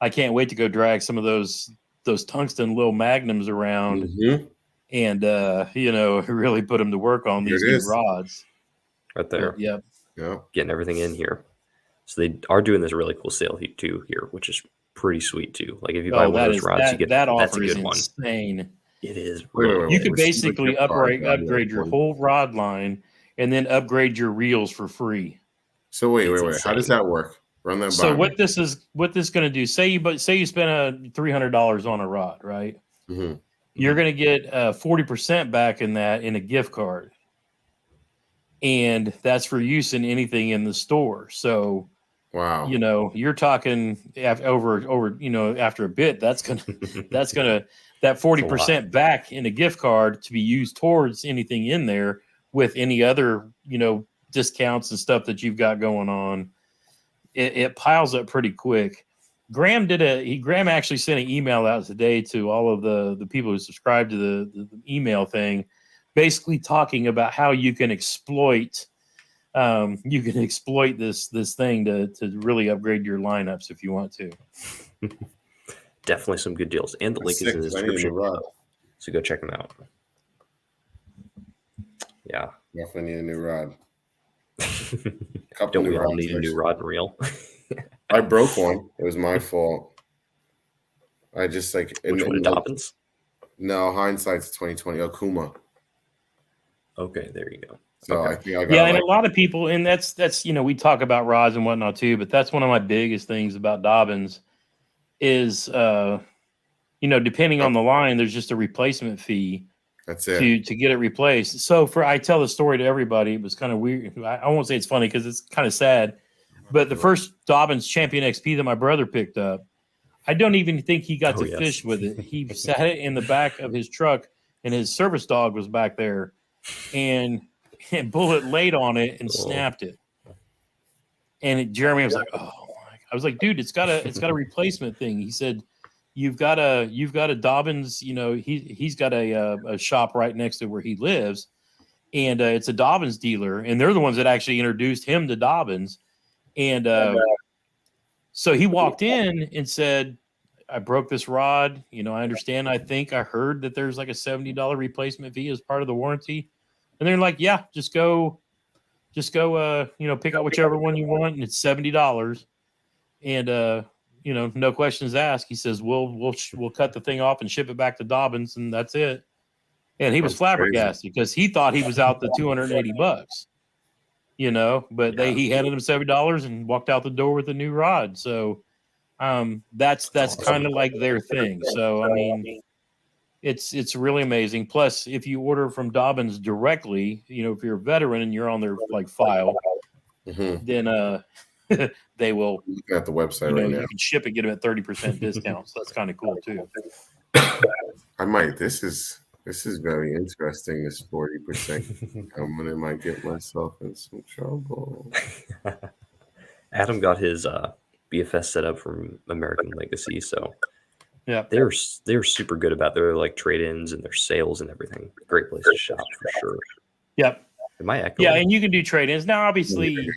I can't wait to go drag some of those tungsten little magnums around Mhm. and really put them to work on Here these it new is. rods. Right there. But, yeah, Yeah. Getting everything in here. So they are doing this really cool sale too here, which is pretty sweet too. Like if you buy one of those rods, you get that that's a offer is good one. insane. It is Wait, really wait, You wait. can What's the basically gift card? upgrade your whole rod line and then upgrade your reels for free. So wait. It's How does insane. that work? Run that So by what this is going to do? Say you spend $300 on a rod, right? me. Mhm. You're going to get 40% back in that in a gift card, and that's for use in anything in the store. So Wow. you're talking over after a bit, that's gonna that 40% back in a gift card to be used towards anything in there with any other discounts and stuff that you've got going on. It piles up pretty quick. Graham actually sent an email out today to all of the people who subscribe to the email thing, basically talking about how you can exploit you can exploit this thing to really upgrade your lineups if you want to. Definitely some good deals, and the link is in the Six. I need a new description. rod. So go check them out. Yeah. Definitely need a new rod. Couple Don't new we all rods, need a new actually. rod and reel? I broke one. It was my fault. I just like Which one? Dobbins? No, hindsight's 2020. Okuma. Okay, there you go. So Okay. I think I got Yeah, and a lot of people, and that's we talk about rods and whatnot too, but that's one of my biggest things about Dobbins is depending on the line, there's just a replacement fee that's it. to get it replaced. So I tell the story to everybody. It was kind of weird. I won't say it's funny because it's kind of sad, but the first Dobbins Champion XP that my brother picked up, I don't even think he got to fish with it. He sat it in the back of his truck, and his service dog was back there, and Bullet laid on it and snapped it. And Jeremy was like, "Oh," I was like, "Dude, it's got a replacement thing." He said, "You've got a Dobbins. He's got a shop right next to where he lives, and it's a Dobbins dealer, and they're the ones that actually introduced him to Dobbins." And so he walked in and said, "I broke this rod. I understand. I think I heard that there's like a $70 replacement fee as part of the warranty." And they're like, "Yeah, just go, pick out whichever one you want, and it's $70." And no questions asked. He says, "We'll cut the thing off and ship it back to Dobbins, and that's it." And he was flabbergasted because he thought he was out the $280. But he handed him $70 and walked out the door with a new rod. So that's kind of like their thing. So I mean, it's really amazing. Plus, if you order from Dobbins directly, if you're a veteran and you're on their file, then they will. Looking at the website right now. You can ship and get them at 30% discount. So that's kind of cool too. I might. This is very interesting. This 40%. I'm gonna might get myself in some trouble. Adam got his BFS set up from American Legacy, so yeah, they're super good about their trade-ins and their sales and everything. Great place to shop for sure. Yep. Am I echoing? Yeah, and you can do trade-ins now. Obviously,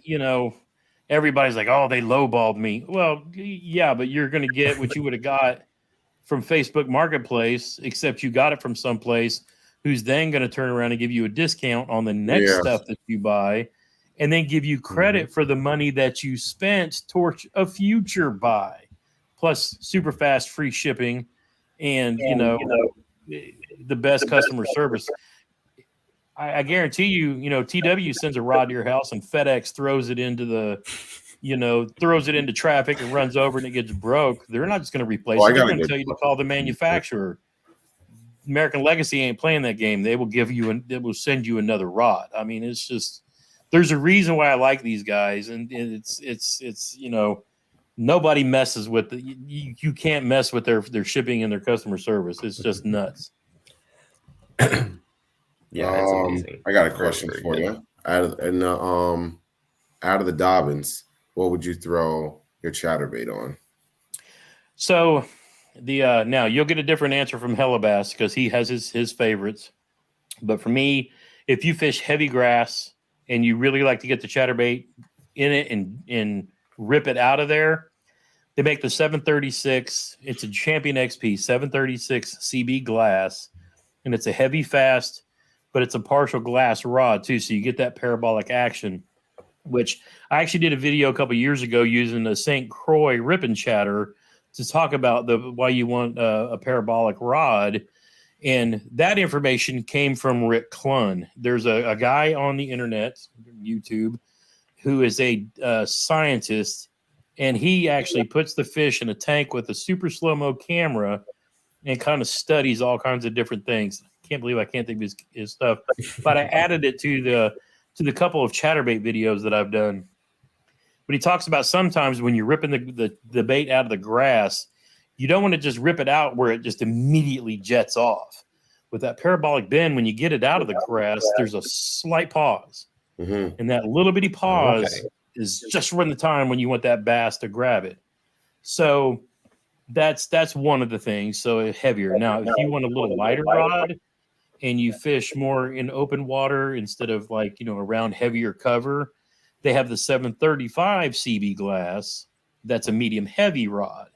everybody's like, "Oh, they lowballed me." Well, yeah, but you're going to get what you would have got from Facebook Marketplace, except you got it from someplace who's then going to turn around and give you a discount on the next stuff that you buy, and then give you credit for the money that you spent towards a future buy, plus super fast free shipping, and the best customer service. I guarantee you, TW sends a rod to your house and FedEx throws it into traffic and runs over and it gets broke. They're not just going to replace it. They're going to tell you to call the manufacturer. American Legacy ain't playing that game. They will they will send you another rod. I mean, it's just, there's a reason why I like these guys, and it's nobody messes with it. You can't mess with their shipping and their customer service. It's just nuts. Yeah, it's amazing. I got a question for you. Out of the Dobbins, what would you throw your chatterbait on? So now you'll get a different answer from Hellabass because he has his favorites. But for me, if you fish heavy grass and you really like to get the chatterbait in it and rip it out of there, they make the 736. It's a Champion XP 736 CB glass, and it's a heavy fast, but it's a partial glass rod too, so you get that parabolic action, which I actually did a video a couple years ago using a St. Croix ripping chatter to talk about why you want a parabolic rod, and that information came from Rick Clunn. There's a guy on the internet, YouTube, who is a scientist, and he actually puts the fish in a tank with a super slow-mo camera and kind of studies all kinds of different things. Can't believe I can't think of his stuff, but I added it to the couple of chatterbait videos that I've done. But he talks about sometimes when you're ripping the bait out of the grass, you don't want to just rip it out where it just immediately jets off. With that parabolic bend, when you get it out of the grass, there's a slight pause. Mm-hmm. And that little bitty pause is just when the time when you want that bass to grab it. So that's one of the things. So heavier. Now, if you want a little lighter rod and you fish more in open water instead of around heavier cover, they have the 735 CB glass. That's a medium heavy rod.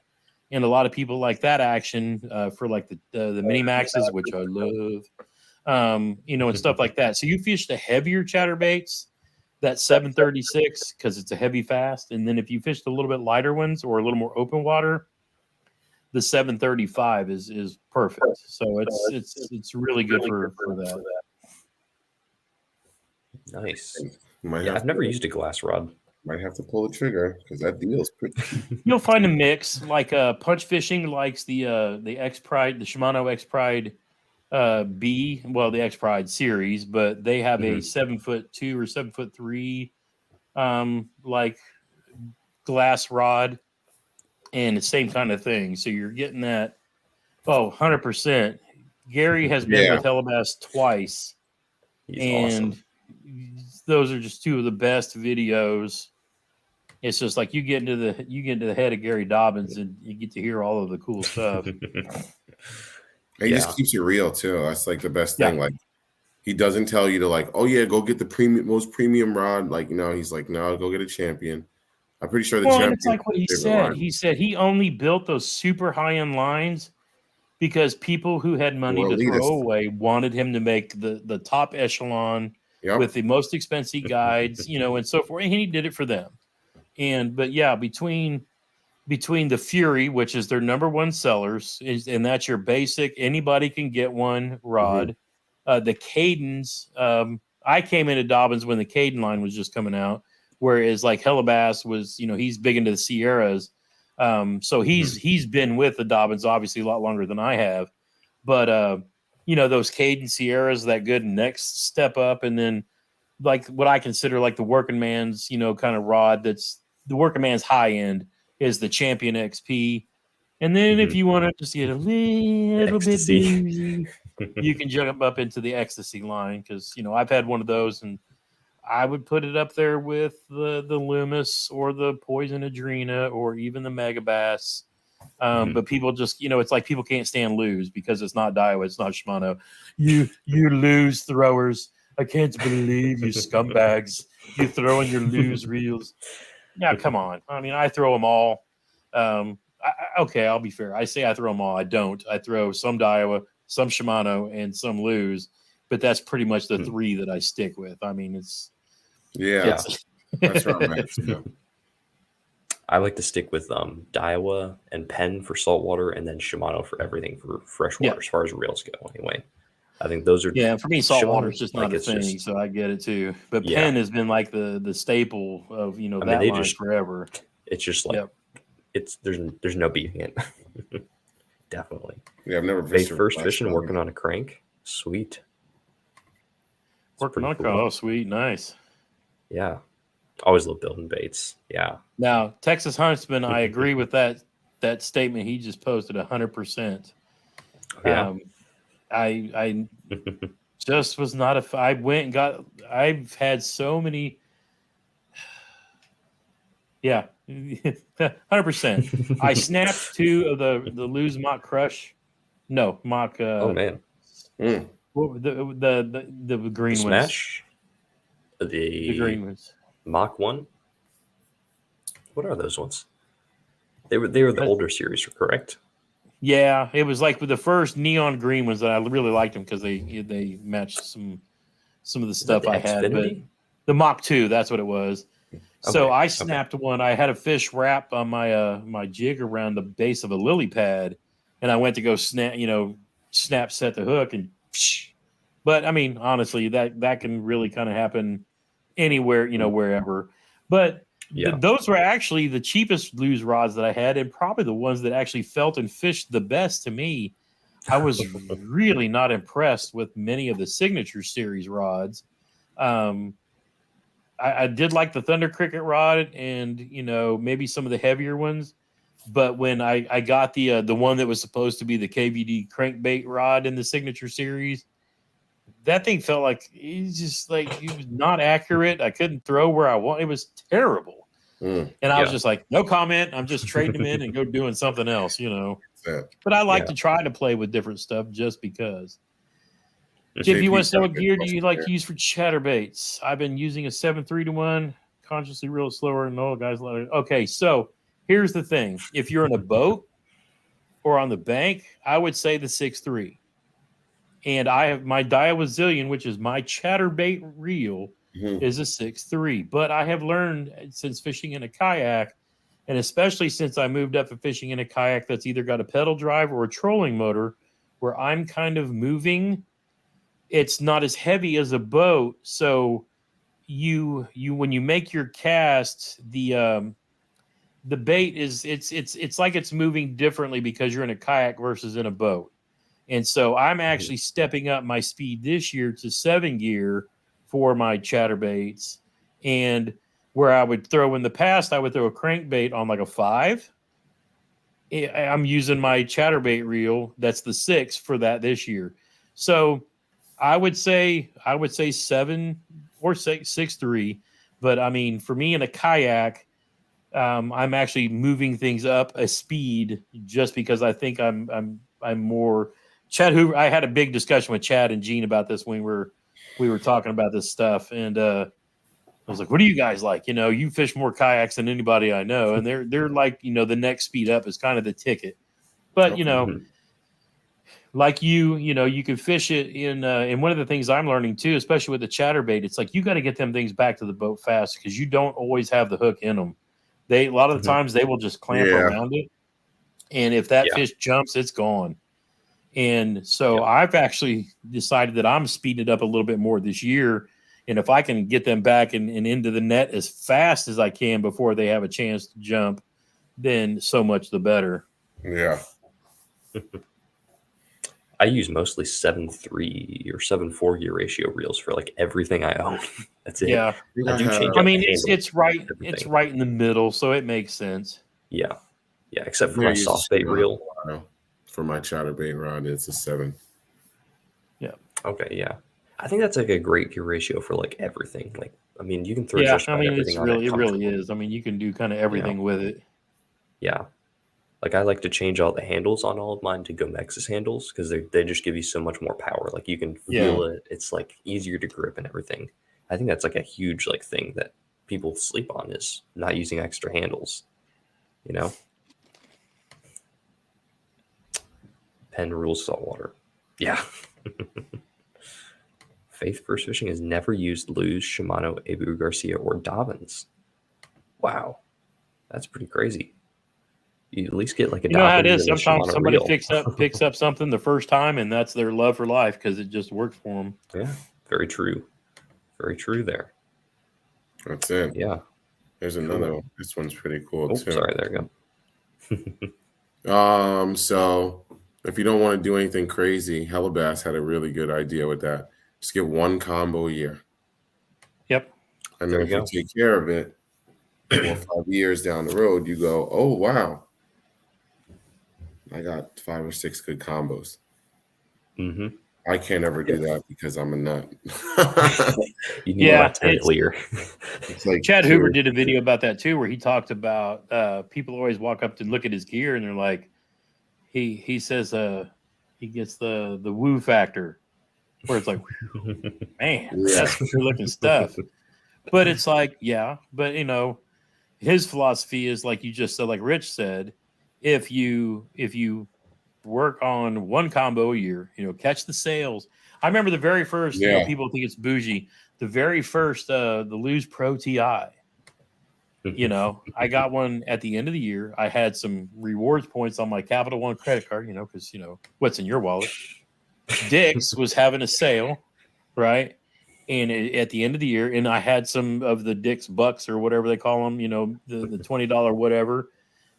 And a lot of people like that action for like the mini maxes, which I love, and stuff like that. So you fish the heavier chatterbaits, that 736, because it's a heavy fast. And then if you fish the little bit lighter ones or a little more open water, the 735 is perfect. So it's really good for that. Nice. Might Yeah, have I've never to- used a glass rod. Might have to pull the trigger because that deal's pretty. You'll find a mix. Like Punch Fishing likes the X Pride, the Shimano X Pride B, well, the X Pride series, but they have a 7'2" or 7'3" like glass rod, and the same kind of thing. So you're getting that. 100%. Gary has been with Hellabass twice, He's and awesome. those are just two of the best videos. It's just like you get into the head of Gary Dobbins, and you get to hear all of the cool stuff. He just keeps it real too. That's like the best thing. Yeah. Like he doesn't tell you to like, oh yeah, go get the most premium rod. Like, he's like, no, go get a champion. I'm pretty sure the champion. It's like what he said. He said he only built those super high end lines because people who had money to throw away wanted him to make the top echelon with the most expensive guides, and so forth. And he did it for them. But between the Fury, which is their number one sellers, and that's your basic, anybody can get one rod. The Cadence, I came into Dobbins when the Caden line was just coming out, whereas like Hellabass was, he's big into the Sierras. So he's been with the Dobbins obviously a lot longer than I have. But those Caden Sierras, that good next step up, and then like what I consider like the working man's, kind of rod that's the working man's high end is the Champion XP. And then if you want to just get a little bit bougie, you can jump up into the Ecstasy line, because I've had one of those, and I would put it up there with the Loomis or the Poison Adrena or even the Megabass. But people just, it's like people can't stand lose because it's not Daiwa, it's not Shimano. You lose throwers. I can't believe you scumbags. You throwing your lose reels. Yeah, come on. I mean, I throw them all. Okay, I'll be fair. I say I throw them all. I don't. I throw some Daiwa, some Shimano, and some lose. But that's pretty much the three that I stick with. I mean, it's that's right, man. I like to stick with Daiwa and Penn for saltwater, and then Shimano for everything for freshwater, as far as reels go. Anyway, I think those are for me, saltwater is just not a thing, so I get it too. But Penn has been like the staple of that line forever. It's just like there's no beating it. Definitely. Yeah, I've never first fishing, working on a crank. Sweet. Working on cool. Oh, sweet, nice. Yeah. Always love building baits. Yeah. Now, Texas Huntsman, I agree with that statement he just posted 100%. Yeah. I just was not I went and got. I've had so many. Yeah, 100%. I snapped two of the Lose Mock Crush. No, Mock. Oh man. What the green Smash? ones? The green ones. Mach 1? What are those ones? They were the older series, correct? Yeah, it was like with the first neon green ones that I really liked them because they matched some of the stuff I had. But the Mach 2, that's what it was. Okay, so I snapped one. I had a fish wrap on my jig around the base of a lily pad, and I went to go snap set the hook, and but I mean, honestly, that can really kind of happen anywhere, wherever. But those were actually the cheapest lose rods that I had, and probably the ones that actually felt and fished the best to me. I was really not impressed with many of the Signature Series rods. I did like the Thunder Cricket rod, and maybe some of the heavier ones. But when I got the one that was supposed to be the KVD crankbait rod in the Signature Series, that thing felt like it was not accurate. I couldn't throw where I want. It was terrible. And I was just like, no comment. I'm just trading them in and go doing something else, But I like to try to play with different stuff just because. If you want to know what gear do you like to use for chatterbaits? I've been using a 7.3-1 consciously reel it slower, and no guys let it. Okay, so here's the thing: if you're in a boat or on the bank, I would say the 6.3. And I have my Daiwa Zillion, which is my chatterbait reel, is a 6.3. But I have learned since fishing in a kayak, and especially since I moved up to fishing in a kayak that's either got a pedal drive or a trolling motor, where I'm kind of moving, it's not as heavy as a boat. So you when you make your cast, the bait is it's like it's moving differently because you're in a kayak versus in a boat. And so I'm actually stepping up my speed this year to 7 gear for my chatterbaits. And where I would throw in the past, I would throw a crankbait on like a 5. I'm using my chatterbait reel. That's the 6 for that this year. So I would say 7 or 6.3. But I mean, for me in a kayak, I'm actually moving things up a speed just because I think I'm more. Chad Hoover, I had a big discussion with Chad and Gene about this when we were talking about this stuff, and I was like, "What do you guys like? You know, you fish more kayaks than anybody I know, and they're like, you know, the next speed up is kind of the ticket, but you know, like you know, you can fish it in. And one of the things I'm learning too, especially with the chatterbait, it's like you got to get them things back to the boat fast because you don't always have the hook in them. A lot of the times they will just clamp around it, and if that fish jumps, it's gone. And so I've actually decided that I'm speeding it up a little bit more this year. And if I can get them back and into the net as fast as I can before they have a chance to jump, then so much the better. Yeah. I use mostly 7.3 or 7.4 gear ratio reels for like everything I own. That's it. Yeah. I do change. I mean, it's right. Everything. It's right in the middle, so it makes sense. Yeah. Yeah. Except for my soft bait reel. For my chatterbait rod, it's a 7. Yeah. Okay. Yeah. I think that's like a great gear ratio for like everything. Like, I mean, you can throw. Yeah. I mean, it really is. I mean, you can do kind of everything with it. Yeah. Like I like to change all the handles on all of mine to Gomex's handles because they just give you so much more power. Like you can feel it. It's like easier to grip and everything. I think that's like a huge like thing that people sleep on is not using extra handles. You know. Penn rules saltwater. Yeah. Faith First Fishing has never used Luz, Shimano, Abu Garcia, or Dobbins. Wow. That's pretty crazy. You at least get like a Dobbins. You know how it is. Sometimes somebody picks up something the first time, and that's their love for life because it just works for them. Yeah. Very true. Very true there. That's it. Yeah. There's another one. This one's pretty cool too. Sorry, there you go. So if you don't want to do anything crazy, Hellabass had a really good idea with that. Just get one combo a year. Yep. And then if you take care of it, 4 or 5 years down the road, you go, oh, wow. I got 5 or 6 good combos. Mm-hmm. I can't ever do that because I'm a nut. You need like 10 clear. It's like Chad Hoover did a video about that too, where he talked about people always walk up to look at his gear and they're like, he says he gets the woo factor, where it's like, man, that's good looking stuff. But it's like, but you know, his philosophy is like you just said, like Rich said, if you work on one combo a year, you know, catch the sales. I remember the very first, you know, people think it's bougie. The very first, the Luz Pro TI. You know, I got one at the end of the year. I had some rewards points on my Capital One credit card, you know, because, you know, what's in your wallet? Dick's was having a sale, right? And at the end of the year, and I had some of the Dick's Bucks or whatever they call them, you know, the $20 whatever.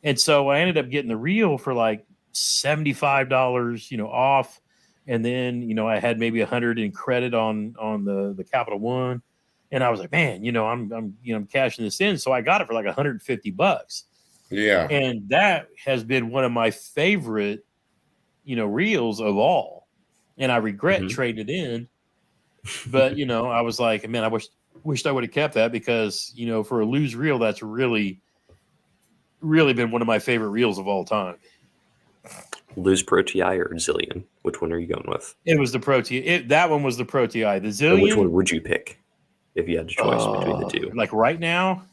And so I ended up getting the reel for like $75, you know, off. And then, you know, I had maybe 100 in credit on the Capital One. And I was like, man, you know, I'm cashing this in. So I got it for like $150. Yeah. And that has been one of my favorite, you know, reels of all. And I regret trading it in. But, you know, I was like, man, I wished I would have kept that because, you know, for a Luz reel, that's really, really been one of my favorite reels of all time. Luz Pro TI or Zillion? Which one are you going with? It was the Pro TI. That one was the Pro TI. The Zillion. And which one would you pick if you had a choice between the two? Like right now,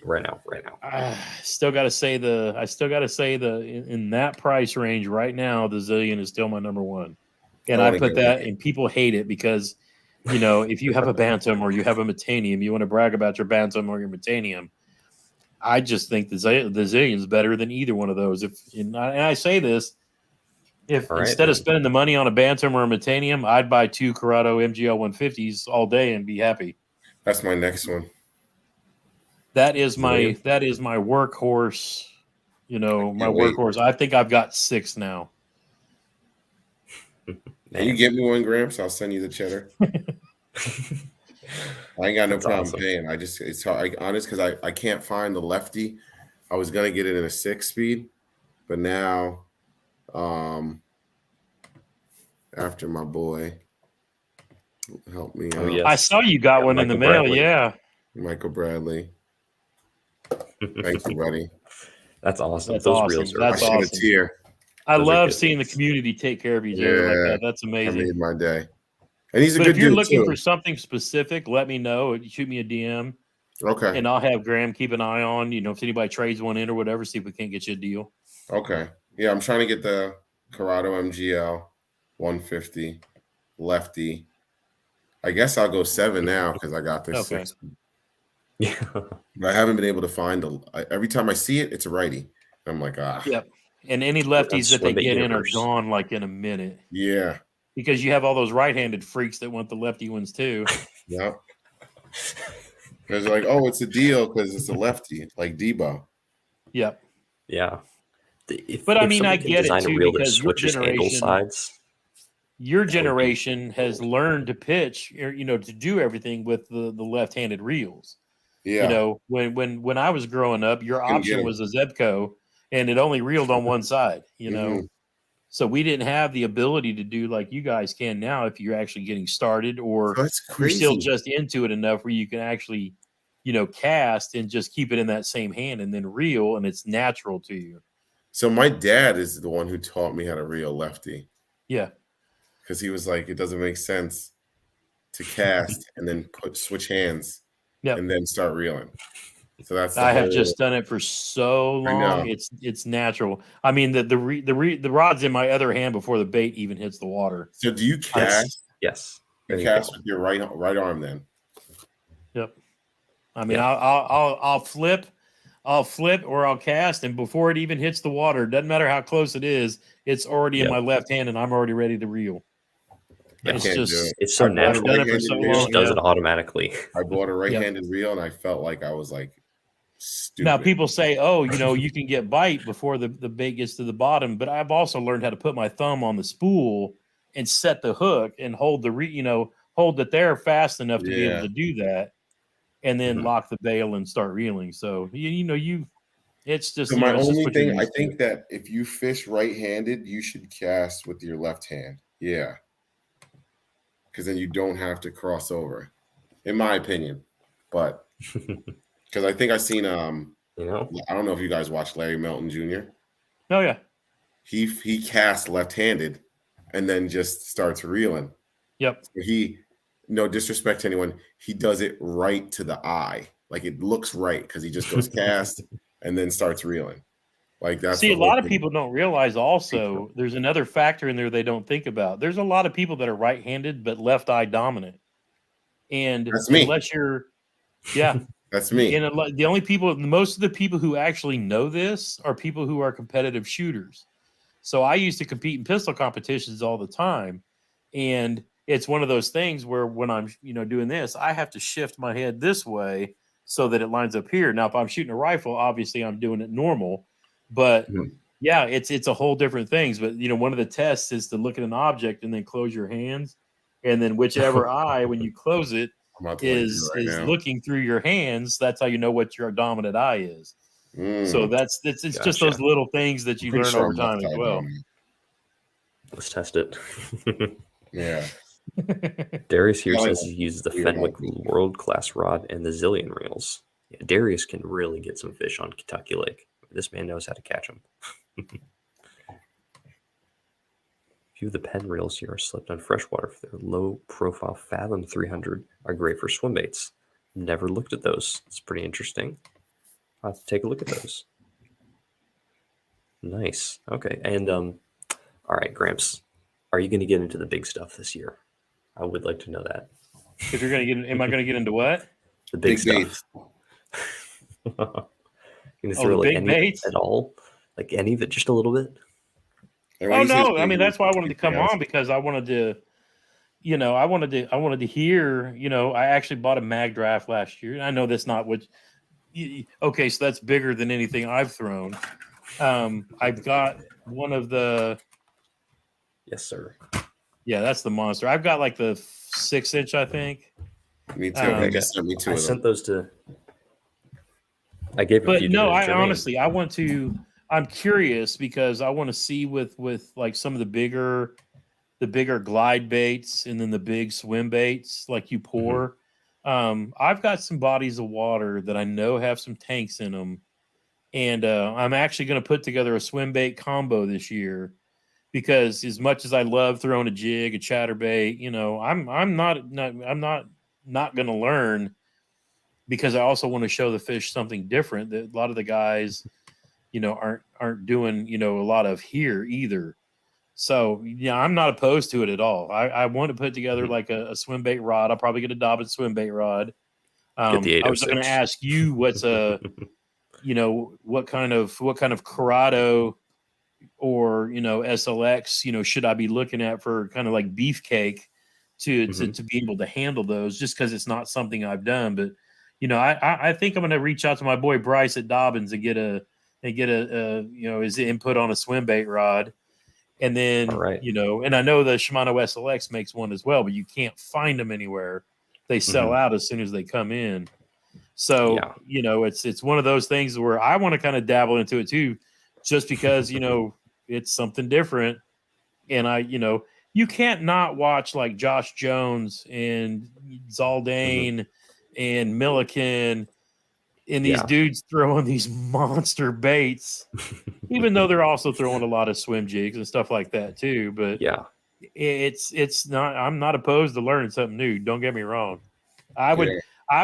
Right now. I still got to say in that price range right now, the Zillion is still my number one. And I wanna put get that, and people hate it because, if you have a Bantam or you have a Metanium, you want to brag about your Bantam or your Metanium. I just think the Zillion is better than either one of those. And I say this, if All right, instead of then. spending the money on a Bantam or a Metanium, I'd buy 2 Corrado MGL 150s all day and be happy. That's my next one. That is Zillion? my workhorse. My Can't wait. workhorse. I think I've got 6 now. Can you get me 1 Gramps? I'll send you the cheddar. I ain't got no That's problem awesome. paying. It's hard, honest, because I can't find the lefty. I was gonna get it in a 6-speed, but now, after my boy help me Oh, out, yes. I saw you got Yeah, one in the Michael mail. Bradley. Yeah. Michael Bradley. Thank you, buddy. That's awesome. That's Those awesome. reels are That's I great. shed a tear. I Those are love good seeing the ones. community take care of each other like Yeah, that. That's I amazing. made my day. And he's a But good if you're dude looking too. for something specific, let me know. Shoot me a DM, Okay. and I'll have Graham keep an eye on. If anybody trades one in or whatever, see if we can't get you a deal. Okay. Yeah, I'm trying to get the Corrado MGL 150 lefty. I guess I'll go 7 now because I got this Okay. 6. Yeah. But I haven't been able to find every time I see it, it's a righty. I'm like, Yep. And any lefties that they Swim Bait get in are Universe. gone like in a minute yeah, because you have all those right-handed freaks that want the lefty ones too. yeah. Because like, oh, it's a deal because it's a lefty, like Debo. Yep. Yeah. But I If mean, I somebody can get it design a too reel that because switches handle sides, your that would be generation has gold. learned to pitch, or, to do everything with the left-handed reels. Yeah, When I was growing up, your couldn't get option him. was a Zebco, and it only reeled on one side. Mhm. So we didn't have the ability to do like you guys can now if you're actually getting started, or That's you're still crazy. just into it enough where you can actually, cast and just keep it in that same hand and then reel, and it's natural to you. So my dad is the one who taught me how to reel lefty Yeah. because he was like, it doesn't make sense to cast and then switch hands Yep. and then start reeling. So that's I have just done it for so I know. long. It's natural. I mean, the rod's in my other hand before the bait even hits the water. So do you cast? Yes. You There you cast go. with your right arm then? Yep. I mean, Yeah. I'll flip, or I'll cast, and before it even hits the water, doesn't matter how close it is, it's already in Yep. my left hand, and I'm already ready to reel. I It's can't do just it. It's so I bought a natural. done it for right-handed so It reel. just long. does Yeah. it automatically. I bought a right-handed reel and I felt like I was like stupid. Now people say, "Oh, you can get bite before the bait gets to the bottom," but I've also learned how to put my thumb on the spool and set the hook and hold hold it there fast enough to be able Yeah. to do that, and then Mhm. lock the bail and start reeling. So it's just So my it's just only what you're thing, I used to. think that if you fish right-handed, you should cast with your left hand. Yeah. Because then you don't have to cross over, in my opinion. But because I think I've seen You know? I don't know if you guys watch Larry Melton Jr. Oh yeah, He casts left-handed and then just starts reeling. yep. He, no disrespect to anyone, he does it right to the eye. Like it looks right because he just goes cast and then starts reeling. Like that's See, the a whole lot of thing. people don't realize also there's another factor in there they don't think about. There's a lot of people that are right-handed but left eye dominant. And That's me. unless you're, yeah, That's me. and most of the people who actually know this are people who are competitive shooters. So I used to compete in pistol competitions all the time. And it's one of those things where when I'm, doing this, I have to shift my head this way so that it lines up here. Now, if I'm shooting a rifle, obviously I'm doing it normal, but Mhm. yeah, it's a whole different things. But one of the tests is to look at an object and then close your hands, and then whichever eye, when you close it, I'm about to do is it right now. looking through your hands. That's how you know what your dominant eye is. So it's just Gotcha. those little things that you Pretty learn sure over I'm time as left-side well. dominant. Let's test it. Yeah. Darius here Yeah, like says he uses the weird Fenwick like- world-class rod and the Zillion reels. Yeah, Darius can really get some fish on Kentucky Lake. This man knows how to catch them. Few of the pen reels here are slipped on freshwater for their low-profile Fathom 300 are great for swim baits. Never looked at those. It's pretty interesting. I'll have to take a look at those. Nice. Okay. And all right, Gramps, are you going to get into the big stuff this year? I would like to know that. If you're gonna get, am I gonna get into what? The big stuff. baits. You gonna Oh, throw the like big any baits? at all? Like any of it, just a little bit? And when Oh he says no, I big mean that's why I wanted to come baits, on, because I wanted to, I wanted to hear. I actually bought a mag draft last year. And I know that's not what. Okay, so that's bigger than anything I've thrown. I've got one of the. Yes, sir. Yeah, that's the monster. I've got like the 6-inch, I think. Me too. Okay, He just sent me two I of sent them. those to. I gave a But few. no, to I Jermaine. honestly, I want to. I'm curious because I want to see with like some of the bigger glide baits and then the big swim baits like you pour. I've got some bodies of water that I know have some tanks in them, and I'm actually going to put together a swim bait combo this year. Because as much as I love throwing a jig, a chatterbait, I'm not going to learn, because I also want to show the fish something different that a lot of the guys, aren't doing, a lot of here either. So yeah, I'm not opposed to it at all. I want to put together like a swim bait rod. I'll probably get a Dobbin swim bait rod. Get the I was going to 806. ask you what's a, what kind of Corrado or SLX, should I be looking at for kind of like beefcake to be able to handle those, just because it's not something I've done. But I think I'm going to reach out to my boy Bryce at Dobbins and get his input on a swim bait rod, and then All right. and I know the Shimano SLX makes one as well, but you can't find them anywhere. They sell out as soon as they come in. So it's one of those things where I want to kind of dabble into it too, just because it's something different. And you can't not watch like Josh Jones and Zaldane and Milliken and these dudes throwing these monster baits, even though they're also throwing a lot of swim jigs and stuff like that too. But it's not, I'm not opposed to learning something new. Don't get me wrong. I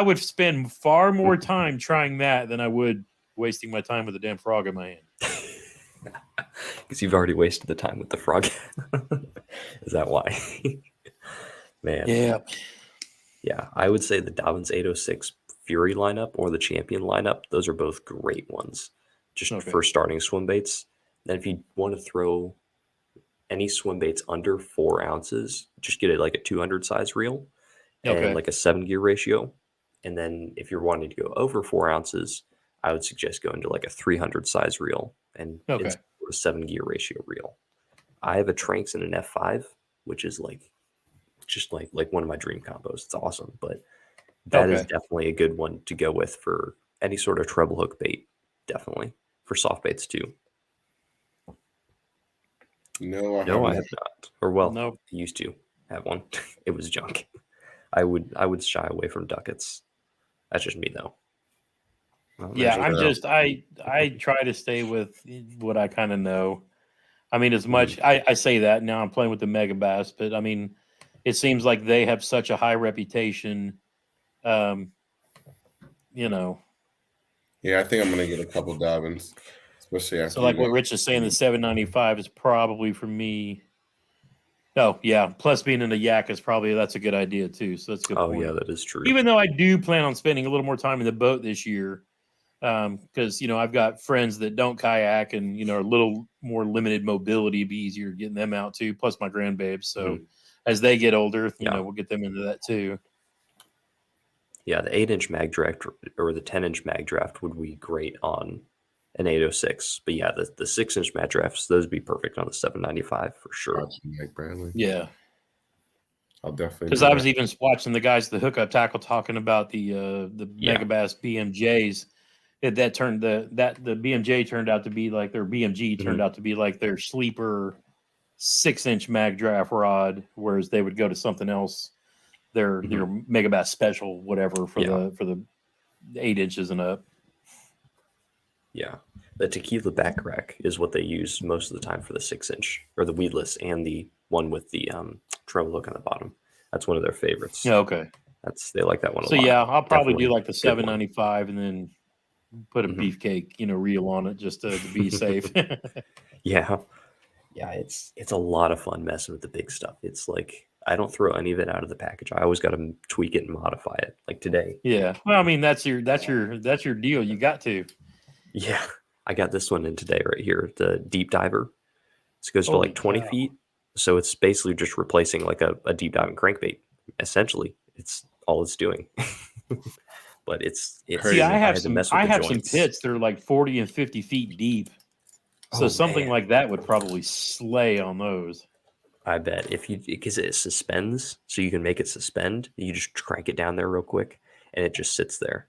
would spend far more time trying that than I would wasting my time with a damn frog in my hand. Because you've already wasted the time with the frog. Is that why? Man. Yeah, I would say the Dobbins 806 Fury lineup or the Champion lineup, those are both great ones. Just for starting swim baits. Then if you want to throw any swim baits under 4 ounces, just get it like a 200 size reel and like a 7-gear ratio. And then if you're wanting to go over 4 ounces, I would suggest going to like a 300 size reel and it's a 7-gear ratio reel. I have a Tranx and an F5, which is like just like one of my dream combos. It's awesome, but that is definitely a good one to go with for any sort of treble hook bait. Definitely for soft baits too. No, I have not. Or no. I used to have one. It was junk. I would shy away from ducats. That's just me though. I try to stay with what I kind of know. I mean, as much I say that now I'm playing with the Mega Bass, but I mean, it seems like they have such a high reputation. Yeah, I think I'm gonna get a couple Dobbins, especially after. So, like what Rich is saying, the 795 is probably for me. Oh yeah, plus being in the yak that's a good idea too. So that's a good. Oh point. Yeah, that is true. Even though I do plan on spending a little more time in the boat this year, because I've got friends that don't kayak and are a little more limited mobility. It'd be easier getting them out too. Plus my grandbabes. So as they get older, we'll get them into that too. Yeah, the 8-inch mag draft or the 10-inch mag draft would be great on an 806. But yeah, the 6-inch mag drafts, those would be perfect on the 795 for sure. Mike Bradley. Yeah. I'll definitely, because I was even watching the guys, the hookup tackle, talking about the Mega Bass BMJs. That turned the BMJ turned out to be like their BMG turned out to be like their sleeper 6-inch mag draft rod, whereas they would go to something else, their Mega Bass Special, whatever for the 8 inches and up. Yeah, the tequila back rack is what they use most of the time for the 6-inch or the weedless and the one with the treble hook on the bottom. That's one of their favorites. Yeah, okay. They like that one a So lot. yeah, I'll probably Definitely do like the good one. $7.95 and then put a Mhm. beefcake, reel on it just to be safe. Yeah. Yeah, it's a lot of fun messing with the big stuff. It's like I don't throw any of it out of the package. I always got to tweak it and modify it. Like today. Yeah. Well, I mean, that's your deal. You got to. Yeah. I got this one in today right here, the deep diver. This goes to Holy like 20 cow. feet. So it's basically just replacing like a deep diving crankbait. Essentially, it's all it's doing. But it's See, I I have had to mess with the some joints. pits that are like 40 and 50 feet deep. So Oh, something man. like that would probably slay on those. I bet because it suspends, so you can make it suspend. You just crank it down there real quick, and it just sits there.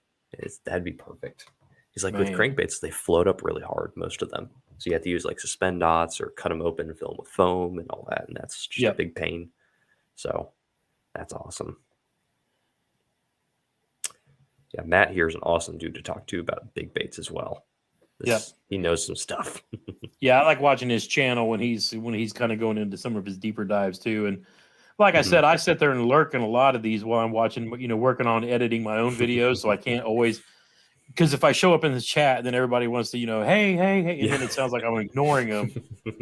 That'd be perfect. Because like with Man. crankbaits, they float up really hard, most of them. So you have to use like suspend dots or cut them open and fill them with foam and all that, and that's just a big pain. So that's awesome. Yeah, Matt here is an awesome dude to talk to about big baits as well. He knows some stuff. Yeah, I like watching his channel when he's kind of going into some of his deeper dives too. And like I said, I sit there and lurk in a lot of these while I'm watching, working on editing my own videos. So I can't always, because if I show up in the chat, then everybody wants to, hey, and then it sounds like I'm ignoring them.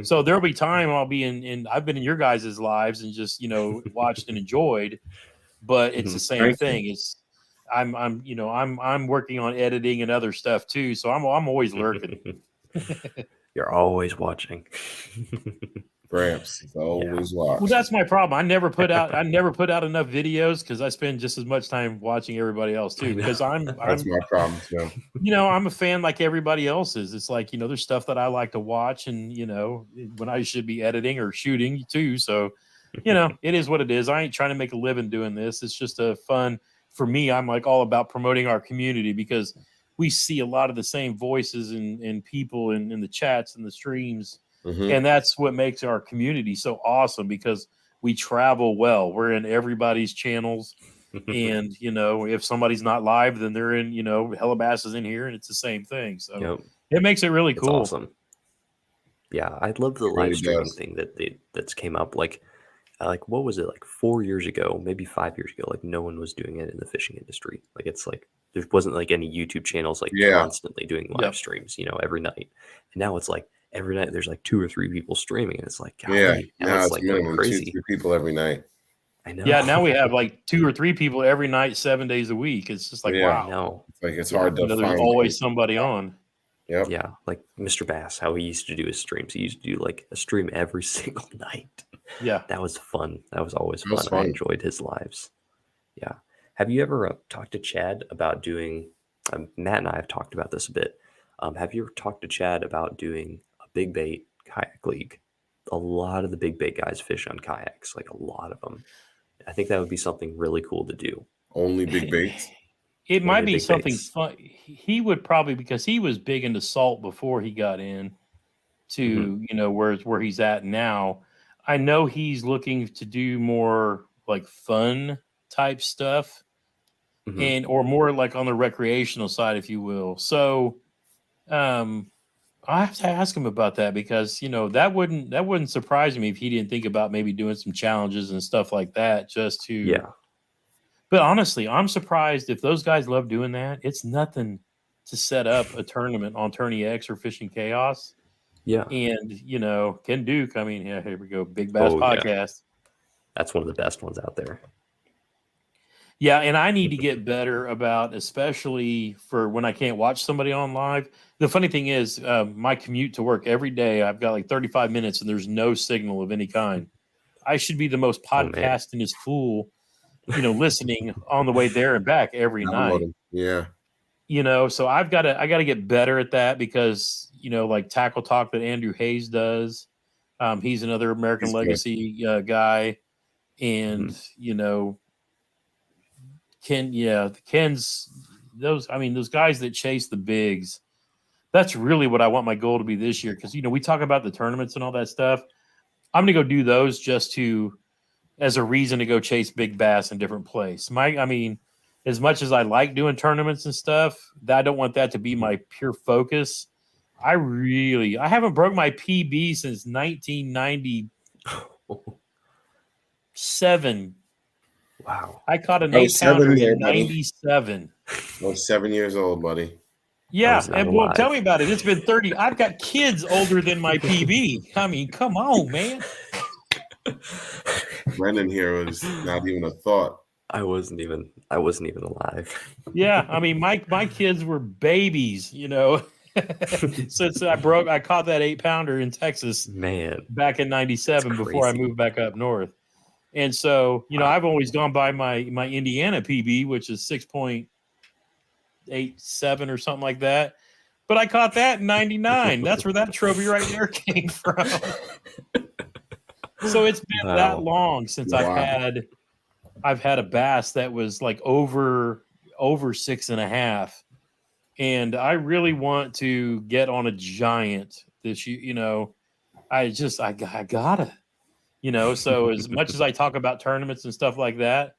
So there'll be time I'll be in I've been in your guys' lives and just, watched and enjoyed, but it's the same thing. It's I'm working on editing and other stuff too. So I'm always lurking. You're always watching. Gramps is always watching. Well, that's my problem. I never put out enough videos because I spend just as much time watching everybody else too. Because that's my problem too. I'm a fan like everybody else is. It's like, there's stuff that I like to watch and, when I should be editing or shooting too. So, it is what it is. I ain't trying to make a living doing this. It's just a fun for me. I'm like all about promoting our community because we see a lot of the same voices and people in the chats and the streams. Mm-hmm. And that's what makes our community so awesome because we travel well. We're in everybody's channels. And, if somebody's not live, then they're in, Hellabass is in here and it's the same thing. So it makes it really cool. Awesome. Yeah, I love the live streaming thing that's came up. Like what was it, like 4 years ago, maybe 5 years ago? Like no one was doing it in the fishing industry. Like it's like there wasn't like any YouTube channels like constantly doing live streams, every night. And now it's like every night there's like 2 or 3 people streaming, and it's like golly, now it's like minimum crazy. 2-3 people every night. I know. Yeah, now we have like 2 or 3 people every night, 7 days a week. It's just like wow. I know. It's like it's hard to find. There's always somebody on. Yep. Yeah, like Mr. Bass, how he used to do his streams. He used to do like a stream every single night. Yeah, that was fun. That was always fun. I enjoyed his lives. Yeah. Have you ever talked to Chad about doing? Matt and I have talked about this a bit. Have you ever talked to Chad about doing a big bait kayak league? A lot of the big bait guys fish on kayaks, like a lot of them. I think that would be something really cool to do. Only big baits. It might be something fun. He would probably, because he was big into salt before he got in to, where he's at now. I know he's looking to do more like fun type stuff or more like on the recreational side, if you will. So I have to ask him about that because, that wouldn't surprise me if he didn't think about maybe doing some challenges and stuff like that just to, But honestly, I'm surprised if those guys love doing that. It's nothing to set up a tournament on Tourney X or Fishing Chaos. Yeah. And, Ken Duke, I mean, here we go. Big Bass Podcast. Yeah. That's one of the best ones out there. Yeah. And I need to get better about, especially for when I can't watch somebody on live. The funny thing is, my commute to work every day, I've got like 35 minutes and there's no signal of any kind. I should be the most podcasting as fool. Listening on the way there and back every night. Yeah. So I got to get better at that because, like Tackle Talk that Andrew Hayes does. He's another American Legacy guy. And, Ken's those guys that chase the bigs. That's really what I want my goal to be this year. Cause we talk about the tournaments and all that stuff. I'm going to go do those just as a reason to go chase big bass in different place. As much as I like doing tournaments and stuff, I don't want that to be my pure focus. I haven't broke my PB since 1997. Wow. I caught an I was 8-pounder 7 there, in buddy. '97. I was 7 years old, buddy. Yeah, was not and well, tell alive. me about it. It's been 30. I've got kids older than my PB. I mean, come on, man. Brendan here was not even a thought. I wasn't even alive. Yeah, I mean, my kids were babies, you know. Since I caught that 8-pounder in Texas Man. back in '97 before I crazy. moved back up north. And so, you know, Wow. I've always gone by my Indiana PB, which is 6.87 or something like that. But I caught that in '99. That's where that trophy right there came from. So it's been that Wow. long since Wow. I've had a bass that was like over 6.5. And I really want to get on a giant this year. You know, I gotta, you know, so as much as I talk about tournaments and stuff like that,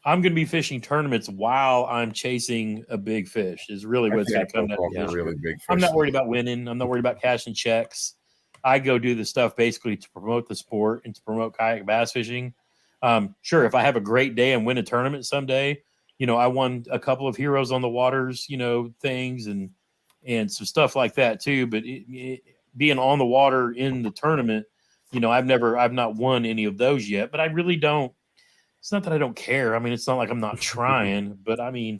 I'm going to be fishing tournaments while I'm chasing a big fish is really I what it's going can't to come go down off to. a this really year. big fish. I'm not worried about winning. I'm not worried about cashing checks. I go do the stuff basically to promote the sport and to promote kayak bass fishing. Sure, if I have a great day and win a tournament someday, you know, I won a couple of Heroes on the Waters, you know, things and some stuff like that too. But being on the water in the tournament, you know, I've not won any of those yet. But I really don't. It's not that I don't care. I mean, it's not like I'm not trying. But I mean,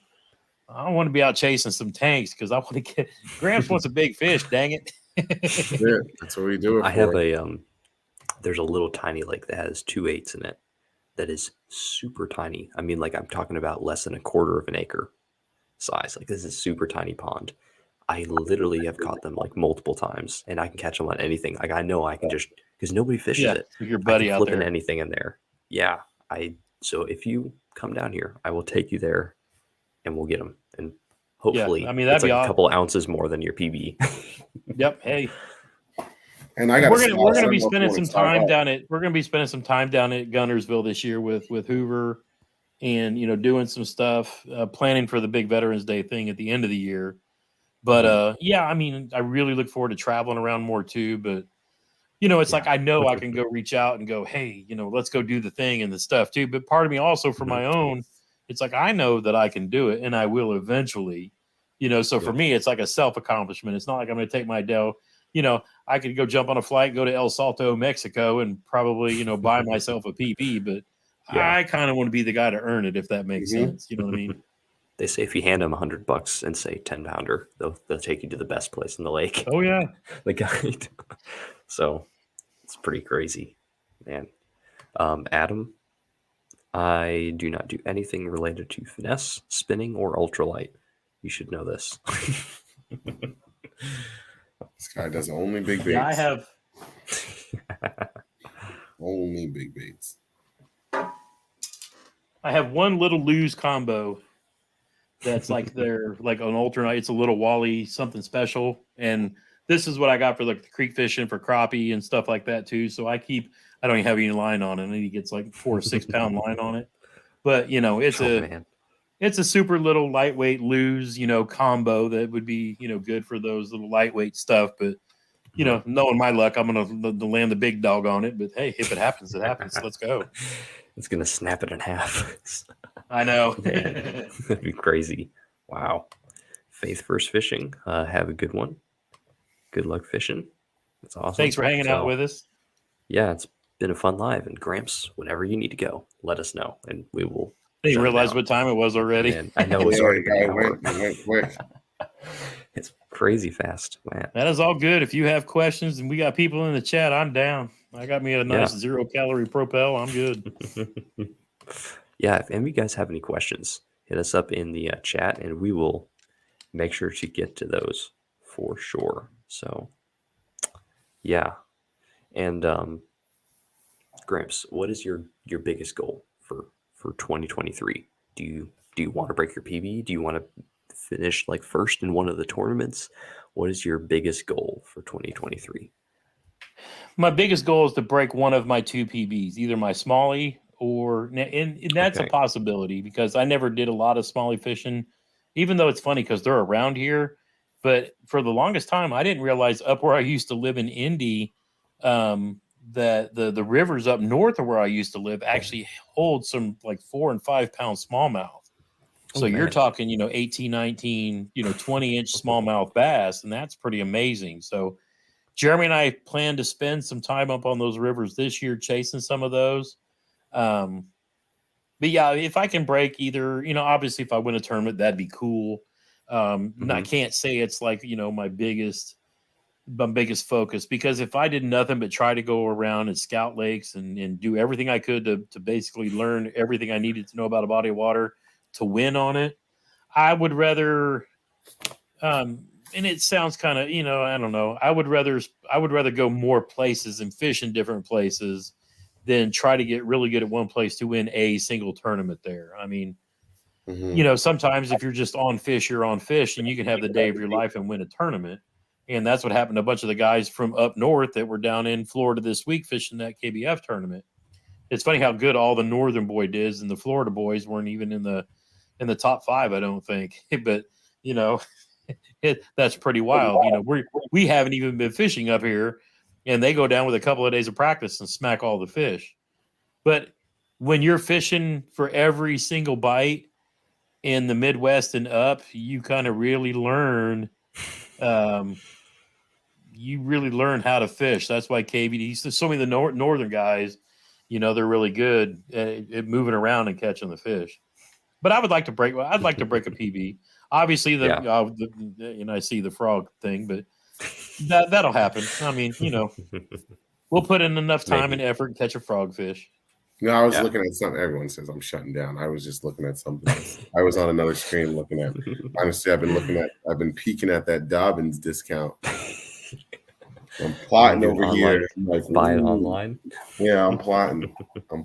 I want to be out chasing some tanks because I want to get. Gramps wants a big fish. Dang it. Yeah, that's what we do it I for. have a there's a little tiny lake that has 2 8s in it that is super tiny. I mean, like I'm talking about less than a quarter of an acre size. Like this is super tiny pond. I literally have caught them like multiple times, and I can catch them on anything. Like I know I can just because nobody fishes Yeah, it. your I buddy can out flip there. in anything in there. Yeah, so if you come down here, I will take you there, and we'll get them. And hopefully, I mean, it's that'd be like a awesome. couple ounces more than your PB. Yep. Hey, And I got we're gonna be spending some time down at Gunnersville this year with Hoover, and you know, doing some stuff, planning for the big Veterans Day thing at the end of the year. But yeah, I mean, I really look forward to traveling around more too. But you know, it's like I know I can go reach out and go, hey, you know, let's go do the thing and the stuff too. But part of me also for my own, it's like I know that I can do it and I will eventually. You know, so for me, it's like a self accomplishment. It's not like I'm going to take my dough. You know, I could go jump on a flight, go to El Salto, Mexico, and probably, you know, buy myself a PP. But I kind of want to be the guy to earn it, if that makes sense. You know what I mean? They say if you hand them $100 and say 10-pounder, they'll take you to the best place in the lake. Oh yeah, The guide. So it's pretty crazy, man. Adam, I do not do anything related to finesse, spinning, or ultralight. You should know this. This guy does only big baits. yeah. I have. Only big baits. I have one little lose combo that's like they're like an alternate. It's a little Wally something special, and this is what I got for like the creek fishing for crappie and stuff like that too. So I don't even have any line on it, and he gets like 4 or 6 pound line on it. But you know, it's a super little lightweight lose, you know, combo that would be, you know, good for those little lightweight stuff. But you know, knowing my luck, I'm gonna land the big dog on it. But hey, if it happens, it happens. Let's go. It's gonna snap it in half. I know. That'd be crazy. Wow. Faith First Fishing. Have a good one. Good luck fishing. That's awesome. Thanks for hanging out with us. Yeah, it's been a fun live. And Gramps, whenever you need to go, let us know, and we will. I didn't realize what time it was already. Man, I know it's already been an hour. Went quick. It's crazy fast, man. That is all good. If you have questions and we got people in the chat, I'm down. I got me a nice 0-calorie Propel. I'm good. Yeah, if any of you guys have any questions, hit us up in the chat, and we will make sure to get to those for sure. So, yeah. And Gramps, what is your biggest goal for 2023? Do you want to break your PB? Do you want to finish like first in one of the tournaments? What is your biggest goal for 2023? My biggest goal is to break one of my 2 PBs, either my smallie or, and that's a possibility because I never did a lot of smallie fishing, even though it's funny because they're around here. But for the longest time, I didn't realize up where I used to live in Indy, that the rivers up north of where I used to live actually hold some like 4 and 5 pound smallmouth. So Oh, you're man. talking, 18, 19, 20-inch smallmouth bass, and that's pretty amazing. So Jeremy and I plan to spend some time up on those rivers this year chasing some of those. But yeah, if I can break either, obviously if I win a tournament, that'd be cool. I can't say it's like, my biggest focus, because if I did nothing but try to go around and scout lakes and do everything I could to basically learn everything I needed to know about a body of water to win on it, I would rather, and it sounds kind of, I don't know, I would rather go more places and fish in different places than try to get really good at one place to win a single tournament there. I mean, sometimes if you're just on fish, you're on fish, and you can have the day of your life and win a tournament. And that's what happened to a bunch of the guys from up north that were down in Florida this week fishing that KBF tournament. It's funny how good all the northern boy did, and the Florida boys weren't even in the top 5, I don't think. But that's pretty wild. We haven't even been fishing up here, and they go down with a couple of days of practice and smack all the fish. But when you're fishing for every single bite in the Midwest and up, you kind of really learn. You really learn how to fish. That's why KBD, so many of the northern guys, they're really good at moving around and catching the fish. But I'd like to break a PB. Obviously, I see the frog thing, but that'll happen. I mean, we'll put in enough time and effort and catch a frogfish. No, I was looking at something. Everyone says I'm shutting down. I was just looking at something else. I was on another screen looking at. Honestly, I've been peeking at that Dobbins discount. I'm plotting over here. I'm like, buy it online. Yeah, I'm plotting. I'm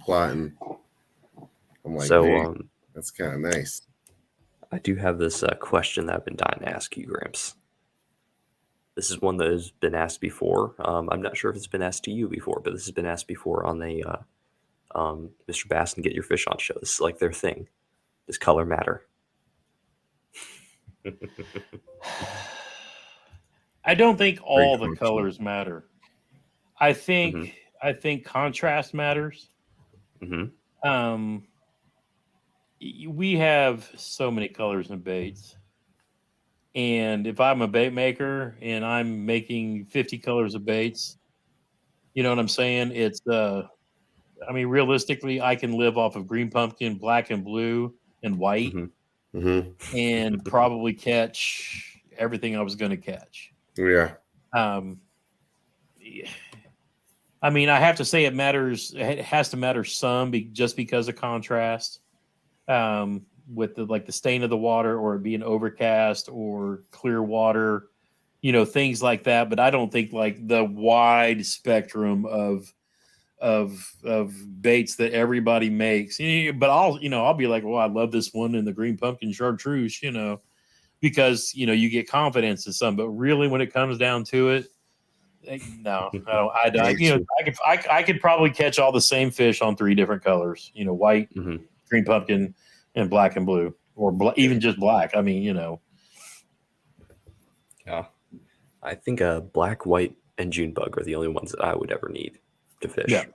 like, so that's kind of nice. I do have this question that I've been dying to ask you, Gramps. This is one that has been asked before. I'm not sure if it's been asked to you before, but this has been asked before on the Mr. Bass and Get Your Fish On show. This is like their thing. Does color matter? I don't think all the colors matter. I think contrast matters. We have so many colors in baits. And if I'm a bait maker and I'm making 50 colors of baits, you know what I'm saying? It's realistically, I can live off of green pumpkin, black and blue, and white, and probably catch everything I was going to catch. Yeah. I have to say it matters. It has to matter some just because of contrast. With the stain of the water, or it being overcast or clear water, things like that. But I don't think like the wide spectrum of baits that everybody makes. But I'll be like, well, I love this one in the green pumpkin chartreuse, because you get confidence in some. But really, when it comes down to it, no, I could probably catch all the same fish on 3 different colors. White, green pumpkin, and black and blue, or even just black. Yeah, I think black, white, and June bug are the only ones that I would ever need to fish. Yeah.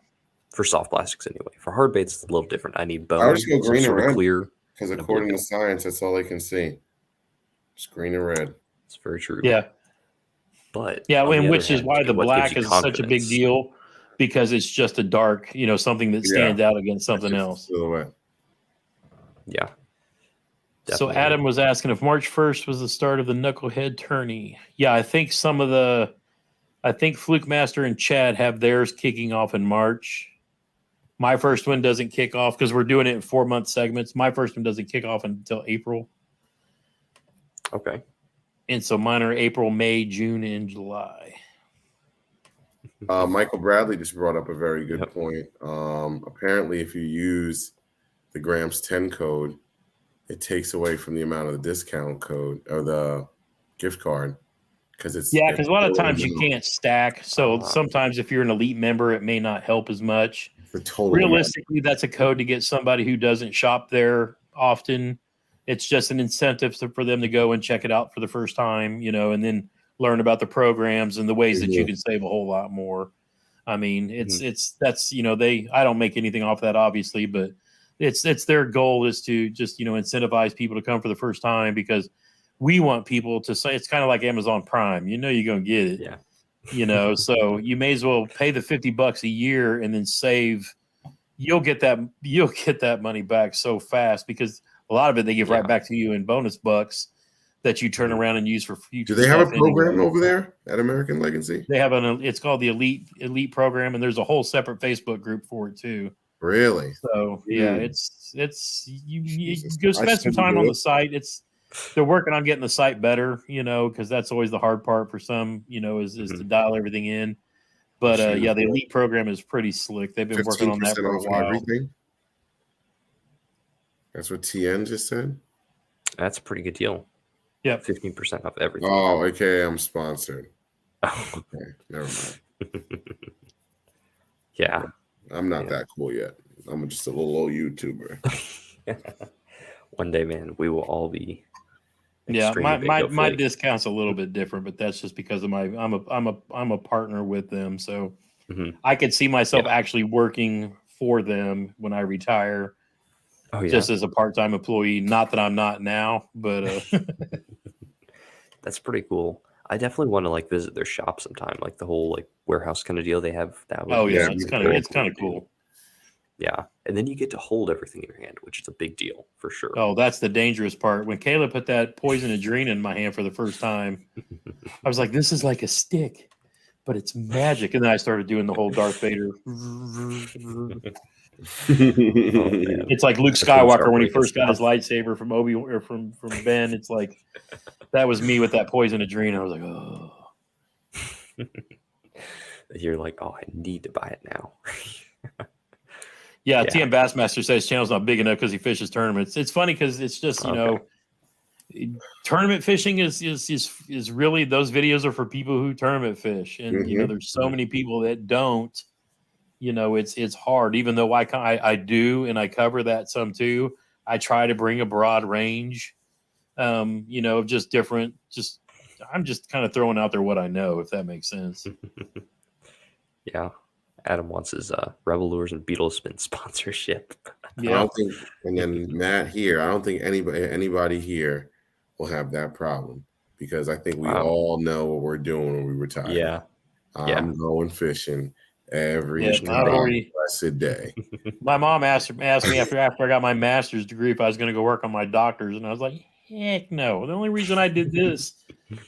For soft plastics, anyway. For hard baits, it's a little different. I need bone. I would just go green and red, clear, because according to science, that's all they can see. Just green and red. It's very true. Yeah. But which is why the black is such a big deal, because it's just a dark, something that stands out against something else. Yeah. Definitely. So Adam was asking if March 1st was the start of the Knucklehead tourney. Yeah, I think Fluke Master and Chad have theirs kicking off in March. My first one doesn't kick off because we're doing it in 4-month segments. My first one doesn't kick off until April. Okay. And so mine are April, May, June, and July. Michael Bradley just brought up a very good point. Apparently, if you use the Grams 10 code, it takes away from the amount of the discount code or the gift card. Because a lot of times you can't stack. So sometimes if you're an elite member, it may not help as much. Realistically, that's a code to get somebody who doesn't shop there often. It's just an incentive for them to go and check it out for the first time, and then learn about the programs and the ways that you can save a whole lot more. I mean, that's I don't make anything off that obviously, but it's their goal is to just incentivize people to come for the first time, because we want people to say it's kind of like Amazon Prime. You're gonna get it. Yeah. So you may as well pay the $50 a year and then save. You'll get that money back so fast, because a lot of it they give right back to you in bonus bucks that you turn around and use for future. Do they have a stuff program anyway. over there at American Legacy? They have it's called the Elite program, and there's a whole separate Facebook group for it too. Really? So yeah, it's you go spend some shouldn't time do on it. the site. They're working on getting the site better, because that's always the hard part for some, is to dial everything in. But yeah, the Elite program is pretty slick. They've been working on that 15% for a off while. everything. That's what TN just said. That's a pretty good deal. Yep. 15% off everything. Oh, okay. I'm sponsored. Oh. Okay, never mind. Yeah. I'm not that cool yet. I'm just a little old YouTuber. One day, man, we will all be. Yeah, extremely my big, discount's a little bit different, but that's just because of I'm a partner with them, so I could see myself actually working for them when I retire. Oh, yeah. Just as a part-time employee. Not that I'm not now, but that's pretty cool. I definitely want to visit their shop sometime, like the whole warehouse kind of deal they have. That would be it's kind of cool. Yeah, and then you get to hold everything in your hand, which is a big deal for sure. Oh, that's the dangerous part. When Kayla put that poison adrena in my hand for the first time, I was like, "This is like a stick, but it's magic." And then I started doing the whole Darth Vader. It's like Luke Skywalker when he first got his lightsaber from Obi or from Ben. It's like that was me with that poison adrena. I was like, oh. You're like, oh, I need to buy it now. Yeah, TM Bassmaster says his channel's not big enough because he fishes tournaments. It's funny because it's just tournament fishing is really, those videos are for people who tournament fish, and there's so many people that don't. It's hard. Even though I do and I cover that some too. I try to bring a broad range, of just different. I'm just kind of throwing out there what I know, if that makes sense. Yeah. Adam wants his Rebel Lures and Beetle Spin sponsorship. Yeah. I don't think, and then Matt here, I don't think anybody here will have that problem, because I think we all know what we're doing when we retire. Yeah. I'm going fishing every blessed day. My mom asked me after I got my master's degree if I was going to go work on my doctor's, and I was like, heck no. The only reason I did this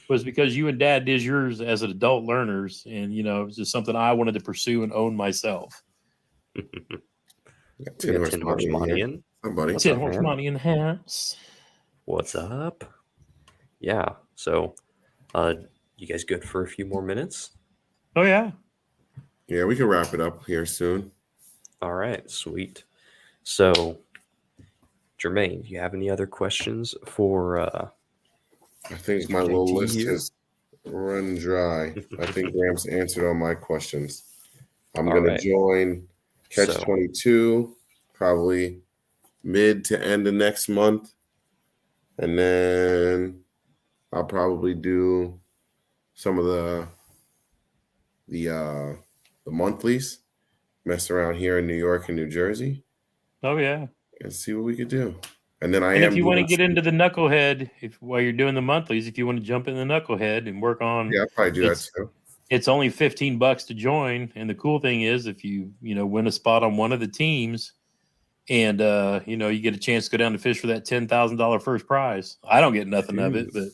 was because you and Dad did yours as an adult learners, and it was just something I wanted to pursue and own myself. Tin Horse Money in. Somebody. Tin Horse Money in the house. What's up? Yeah. So, you guys good for a few more minutes? Oh yeah. Yeah, we can wrap it up here soon. All right, sweet. So, Jermaine, do you have any other questions for? I think my little list has run dry. I think Gramps answered all my questions. I'm going to join CATCH22 probably mid to end of next month, and then I'll probably do some of the monthlies, mess around here in New York and New Jersey. Oh yeah, and see what we could do. And then if you want to get into the knucklehead, while you're doing the monthlies, if you want to jump in the knucklehead and work on, I'll probably do that too. It's only $15 to join, and the cool thing is, if you win a spot on one of the teams, and you get a chance to go down to fish for that $10,000 first prize. I don't get nothing of it, but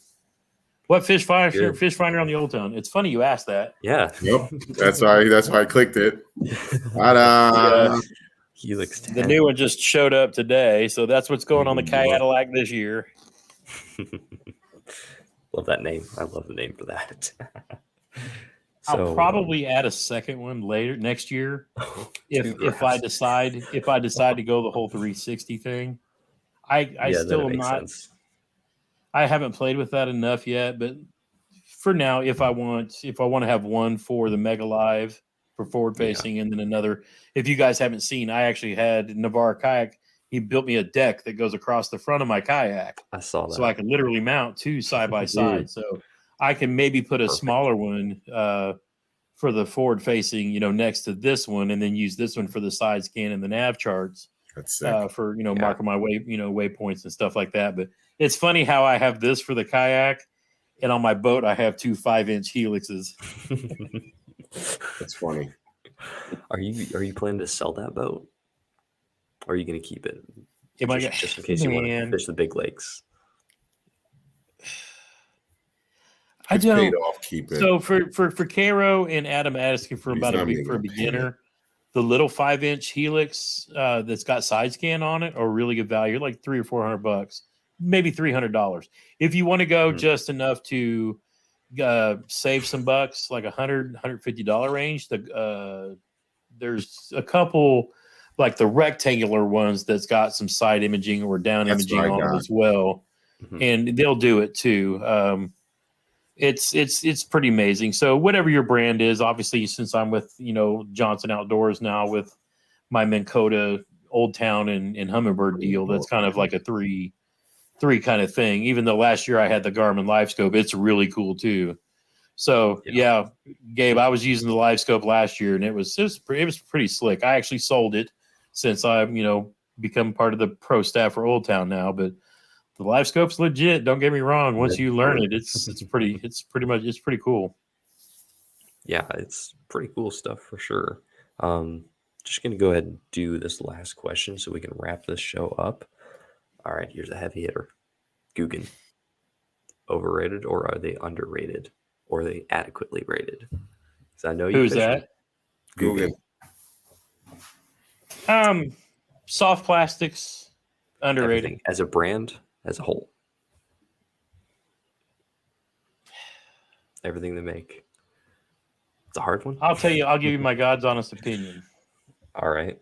what fish finder on the Old Town? It's funny you asked that. Yeah. Yep. That's why I clicked it. The new one just showed up today, so that's what's going on the Cadillac this year. Love that name. I love the name for that. I'll probably add a second one later next year if I decide to go the whole 360 thing. I still am not. Sense. I haven't played with that enough yet, but for now, if I want to have one for the Mega Live for forward facing, and then another. If you guys haven't seen, I actually had Navarre Kayak. He built me a deck that goes across the front of my kayak. I saw that, so I can literally mount two side by side. So I can maybe put a smaller one for the forward facing, next to this one, and then use this one for the side scan and the nav charts That's sick. for marking my waypoints and stuff like that. But it's funny how I have this for the kayak, and on my boat I have 2 5-inch helixes. That's funny. Are you planning to sell that boat? Or are you going to keep it? Am I Just in case you want to fish the big lakes. I It's don't. paid off. Keep it. So for Cairo and Adam asking for He's about not for a making beginner, the little 5-inch helix that's got side scan on it are really good value, like $300 or $400, maybe $300. If you want to go just enough to save some bucks, like $150 range, there's a couple like the rectangular ones that's got some side imaging or down imaging on them as well, and they'll do it too. It's pretty amazing. So whatever your brand is, obviously, since I'm with Johnson Outdoors now with my Minn Kota Old Town and Humminbird deal, that's kind of like a three kind of thing. Even though last year I had the Garmin LiveScope, it's really cool too. So yeah, Gabe, I was using the LiveScope last year, and it was pretty slick. I actually sold it since I've become part of the pro staff for Old Town now, but the LiveScope's legit. Don't get me wrong. Once you learn it, it's pretty cool. Yeah, it's pretty cool stuff for sure. Just gonna go ahead and do this last question so we can wrap this show up. All right, here's a heavy hitter. Guggen. Overrated, or are they underrated? Or are they adequately rated? Because I know you. Who's that? Guggen. Soft plastics, underrated. Everything. As a brand, as a whole. Everything they make. It's a hard one. I'll tell you. I'll give you my God's honest opinion. All right.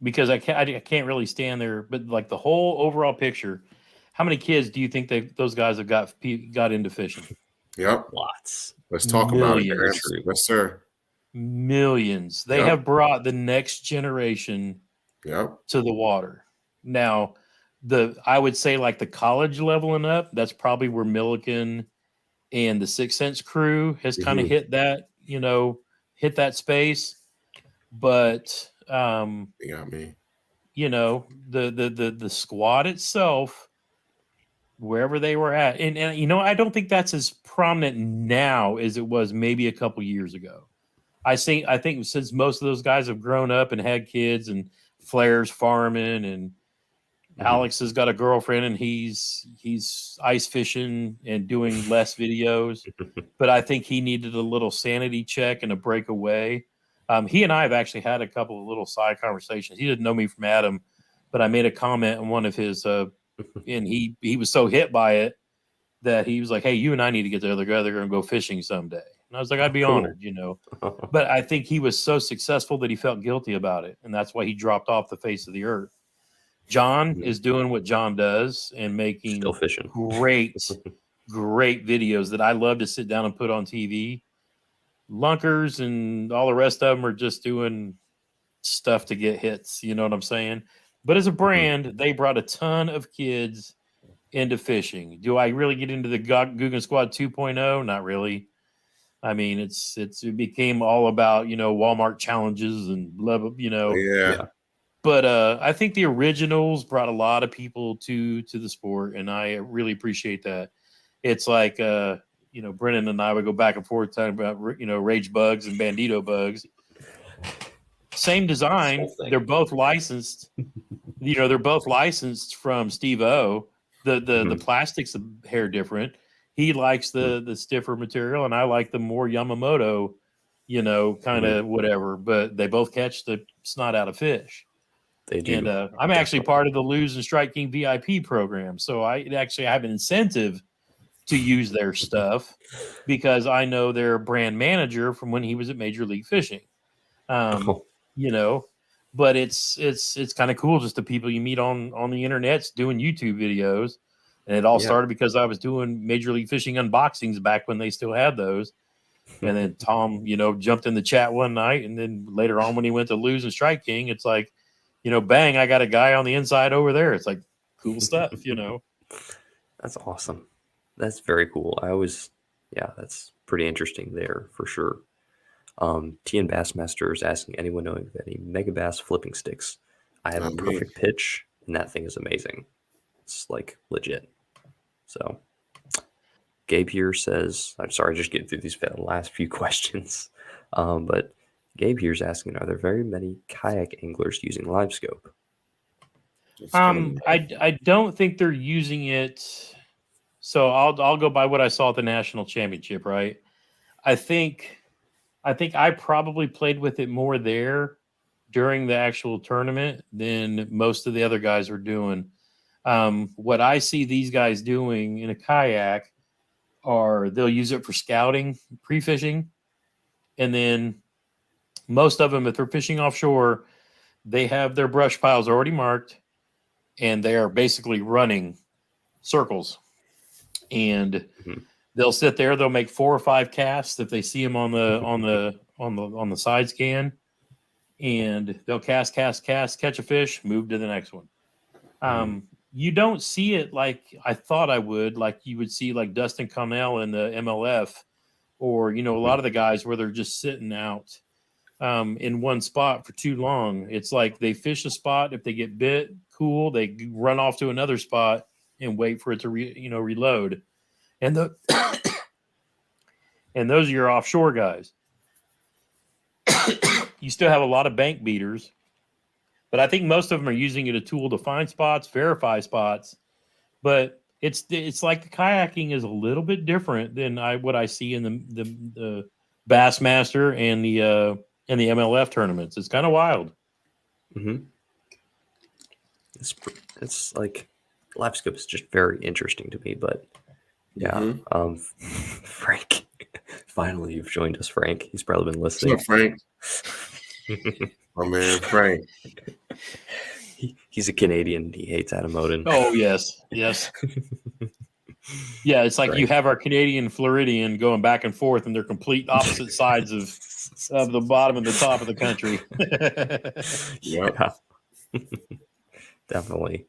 Because I can't really stand there, but like the whole overall picture. How many kids do you think those guys have got into fishing? Yep. Lots. Let's talk about it. Yes, sir. Millions. They have brought the next generation to the water. Now, I would say like the college level and up, that's probably where Milliken and the 6 Sense crew has kind of hit that space. But they got me. The squad itself, wherever they were at, and I don't think that's as prominent now as it was maybe a couple years ago. I think since most of those guys have grown up and had kids, and Flair's farming, and Alex has got a girlfriend, and he's ice fishing and doing less videos. But I think he needed a little sanity check and a breakaway. He and I have actually had a couple of little side conversations. He didn't know me from Adam, but I made a comment on one of his, and he was so hit by it that he was like, "Hey, you and I need to get together and go fishing someday." And I was like, "I'd be honored, But I think he was so successful that he felt guilty about it, and that's why he dropped off the face of the earth. John is doing what John does and making still fishing. great videos that I love to sit down and put on TV. Lunkers and all the rest of them are just doing stuff to get hits. You know what I'm saying? But as a brand, they brought a ton of kids into fishing. Do I really get into the Guggen Squad 2.0? Not really. I mean, it became all about, Walmart challenges and blah, blah, Yeah. But I think the originals brought a lot of people to the sport, and I really appreciate that. It's like, Brennan and I would go back and forth talking about, Rage Bugs and Bandito Bugs. Same design. They're both licensed. They're both licensed from Steve O. The plastic's a hair different. He likes the stiffer material, and I like the more Yamamoto, kind of whatever. But they both catch the snot out of fish. They do. And I'm actually part of the Lose and Strike King VIP program, so I have an incentive to use their stuff because I know their brand manager from when he was at Major League Fishing. But it's kind of cool just the people you meet on the internets doing YouTube videos. And it all started because I was doing Major League Fishing unboxings back when they still had those. And then Tom, jumped in the chat one night, and then later on when he went to Lose and Strike King, it's like, bang, I got a guy on the inside over there. It's like cool stuff, That's awesome. That's very cool. pretty interesting there for sure. TN Bassmaster is asking anyone knowing of any Mega Bass flipping sticks. I have a Not me. perfect pitch, and that thing is amazing. It's like legit. So, Gabe here says, I'm sorry, just getting through these last few questions. But Gabe here's asking, are there very many kayak anglers using live scope? It's kind of- I don't think they're using it. So I'll go by what I saw at the national championship, right? I think I probably played with it more there during the actual tournament than most of the other guys were doing. What I see these guys doing in a kayak are they'll use it for scouting, pre-fishing, and then most of them, if they're fishing offshore, they have their brush piles already marked, and they are basically running circles. And they'll sit there. They'll make 4 or 5 casts if they see them on the side scan, and they'll cast, catch a fish, move to the next one. You don't see it like I thought I would, like you would see like Dustin Connell in the MLF, or a lot of the guys where they're just sitting out in one spot for too long. It's like they fish a spot. If they get bit, cool. They run off to another spot and wait for it to reload. And and those are your offshore guys. You still have a lot of bank beaters, but I think most of them are using it as a tool to find spots, verify spots. But it's like the kayaking is a little bit different than what I see in the Bassmaster and the MLF tournaments. It's kind of wild. It's like live scope is just very interesting to me, but yeah. Frank, finally you've joined us, Frank. He's probably been listening. What's up, Frank? My man, Frank. He's a Canadian. He hates Adam Odin. Oh, yes. Yeah, it's like Right. you have our Canadian Floridian going back and forth, and they're complete opposite sides of the bottom and the top of the country. Yeah. Definitely.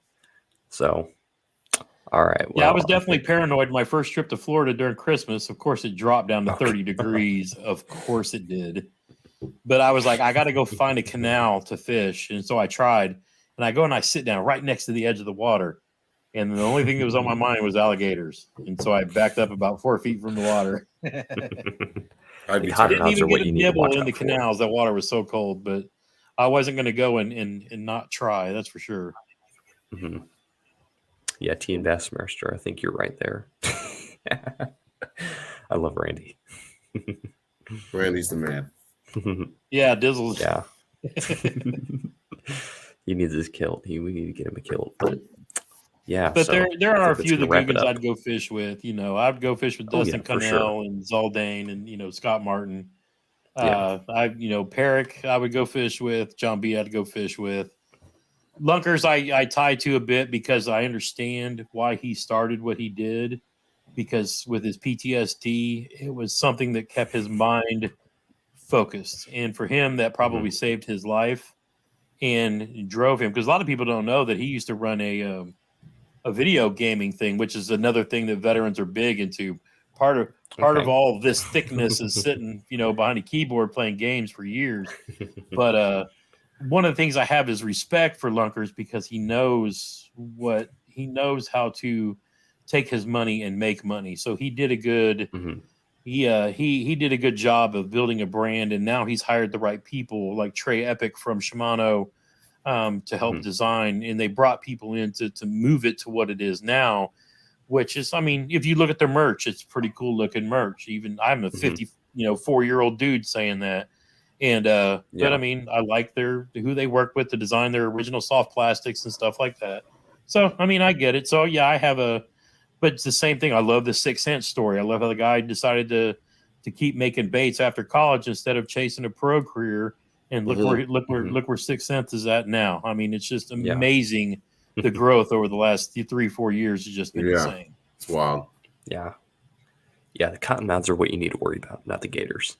So, all right. Well, Yeah, I was definitely paranoid my first trip to Florida during Christmas. Of course, it dropped down to 30 degrees. Of course it did. But I was like, I got to go find a canal to fish. And so I tried. And I go and I sit down right next to the edge of the water. And the only thing that was on my mind was alligators. And so I backed up about 4 feet from the water. I'd be Hot tired. Didn't dogs are even what get a you need to nibble watch in out the for. canals. That water was so cold. But I wasn't going to go and not try. That's for sure. Yeah, TN Bassmaster. I think you're right there. I love Randy. Randy's the man. Yeah, Dizzles. Yeah. He needs his killed. We need to get him a killed. But yeah. But so there I are a think few of the that's gonna wrap it Googans up. I'd go fish with. I'd go fish with Oh, Dustin yeah, for Connell and Zaldane and Scott Martin. Yeah. Perrick I would go fish with. John B I'd go fish with. Lunkers I tie to a bit because I understand why he started what he did, because with his PTSD, it was something that kept his mind focused. And for him, that probably saved his life and drove him. Because a lot of people don't know that he used to run a video gaming thing, which is another thing that veterans are big into. Part of all this thickness is sitting, behind a keyboard playing games for years. But one of the things I have is respect for Lunkers because he knows how to take his money and make money. So he did a good he did a good job of building a brand, and now he's hired the right people like Trey Epic from Shimano to help design, and they brought people in to move it to what it is now, which is, if you look at their merch, it's pretty cool looking merch. Even I'm a 4-year-old dude saying that. And but I like who they work with to design their original soft plastics and stuff like that. So I get it. So yeah, but it's the same thing. I love the 6 Sense story. I love how the guy decided to keep making baits after college instead of chasing a pro career. And look where 6 Sense is at now. It's just amazing. The growth over the last 3-4 years has just been insane. It's wild. Yeah. Yeah, the cottonmouths are what you need to worry about, not the gators.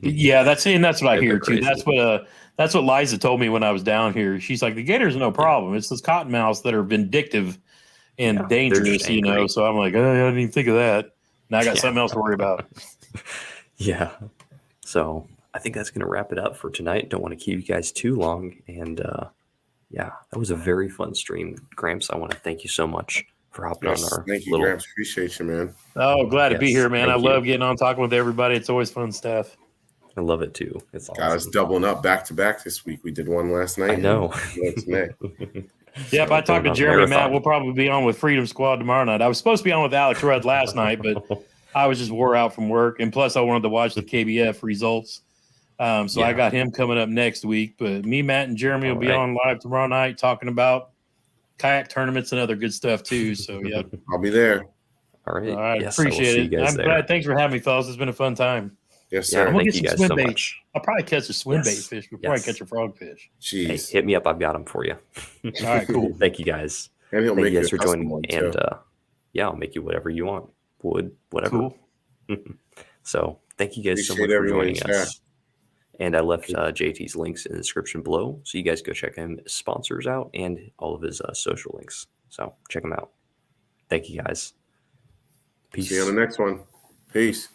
Yeah, that's what I hear too. Crazy. That's what Liza told me when I was down here. She's like, the gators are no problem. It's those cottonmouths that are vindictive and dangerous, angry. So I'm like, oh, I didn't even think of that. Now I got something else to worry about. Yeah. So I think that's going to wrap it up for tonight. Don't want to keep you guys too long. And yeah, that was a very fun stream. Gramps, I want to thank you so much for hopping on Yes, our thank you, little. Gramps. Appreciate you, man. Oh, glad to be Yes, here, man. I thank you. love getting on talking with everybody. It's always fun stuff. I love it too. It's Got us awesome. doubling up back to back this week. We did one last night. I know. One today. Yep, I talked to Going on Jeremy, Matt. marathon. We'll probably be on with Freedom Squad tomorrow night. I was supposed to be on with Alex Rudd last night, but I was just wore out from work. And plus, I wanted to watch the KBF results. So I Yeah. got him coming up next week. But me, Matt, and Jeremy will All be right. on live tomorrow night talking about kayak tournaments and other good stuff, too. So, yeah. I'll be there. All right. All right. Yes, I will Appreciate see it. you guys I'm there. glad. Thanks for having me, fellas. It's been a fun time. Yes, Yeah, sir. I'm going to thank get you some guys swim so bait. much. I'll probably catch a swim bait Yes. fish before I Yes. catch a frogfish. Hey, Jeez. hit me up. I've got them for you. All right, cool. Thank you guys. And he'll Thank make you you guys a for custom joining. one, And too. yeah, I'll make you whatever you want. Wood, whatever. Cool. So thank you guys so Appreciate much for everyone in joining chat. us. And I left JT's links in the description below. So you guys go check him sponsors out and all of his social links. So check them out. Thank you guys. Peace. See you on the next one. Peace.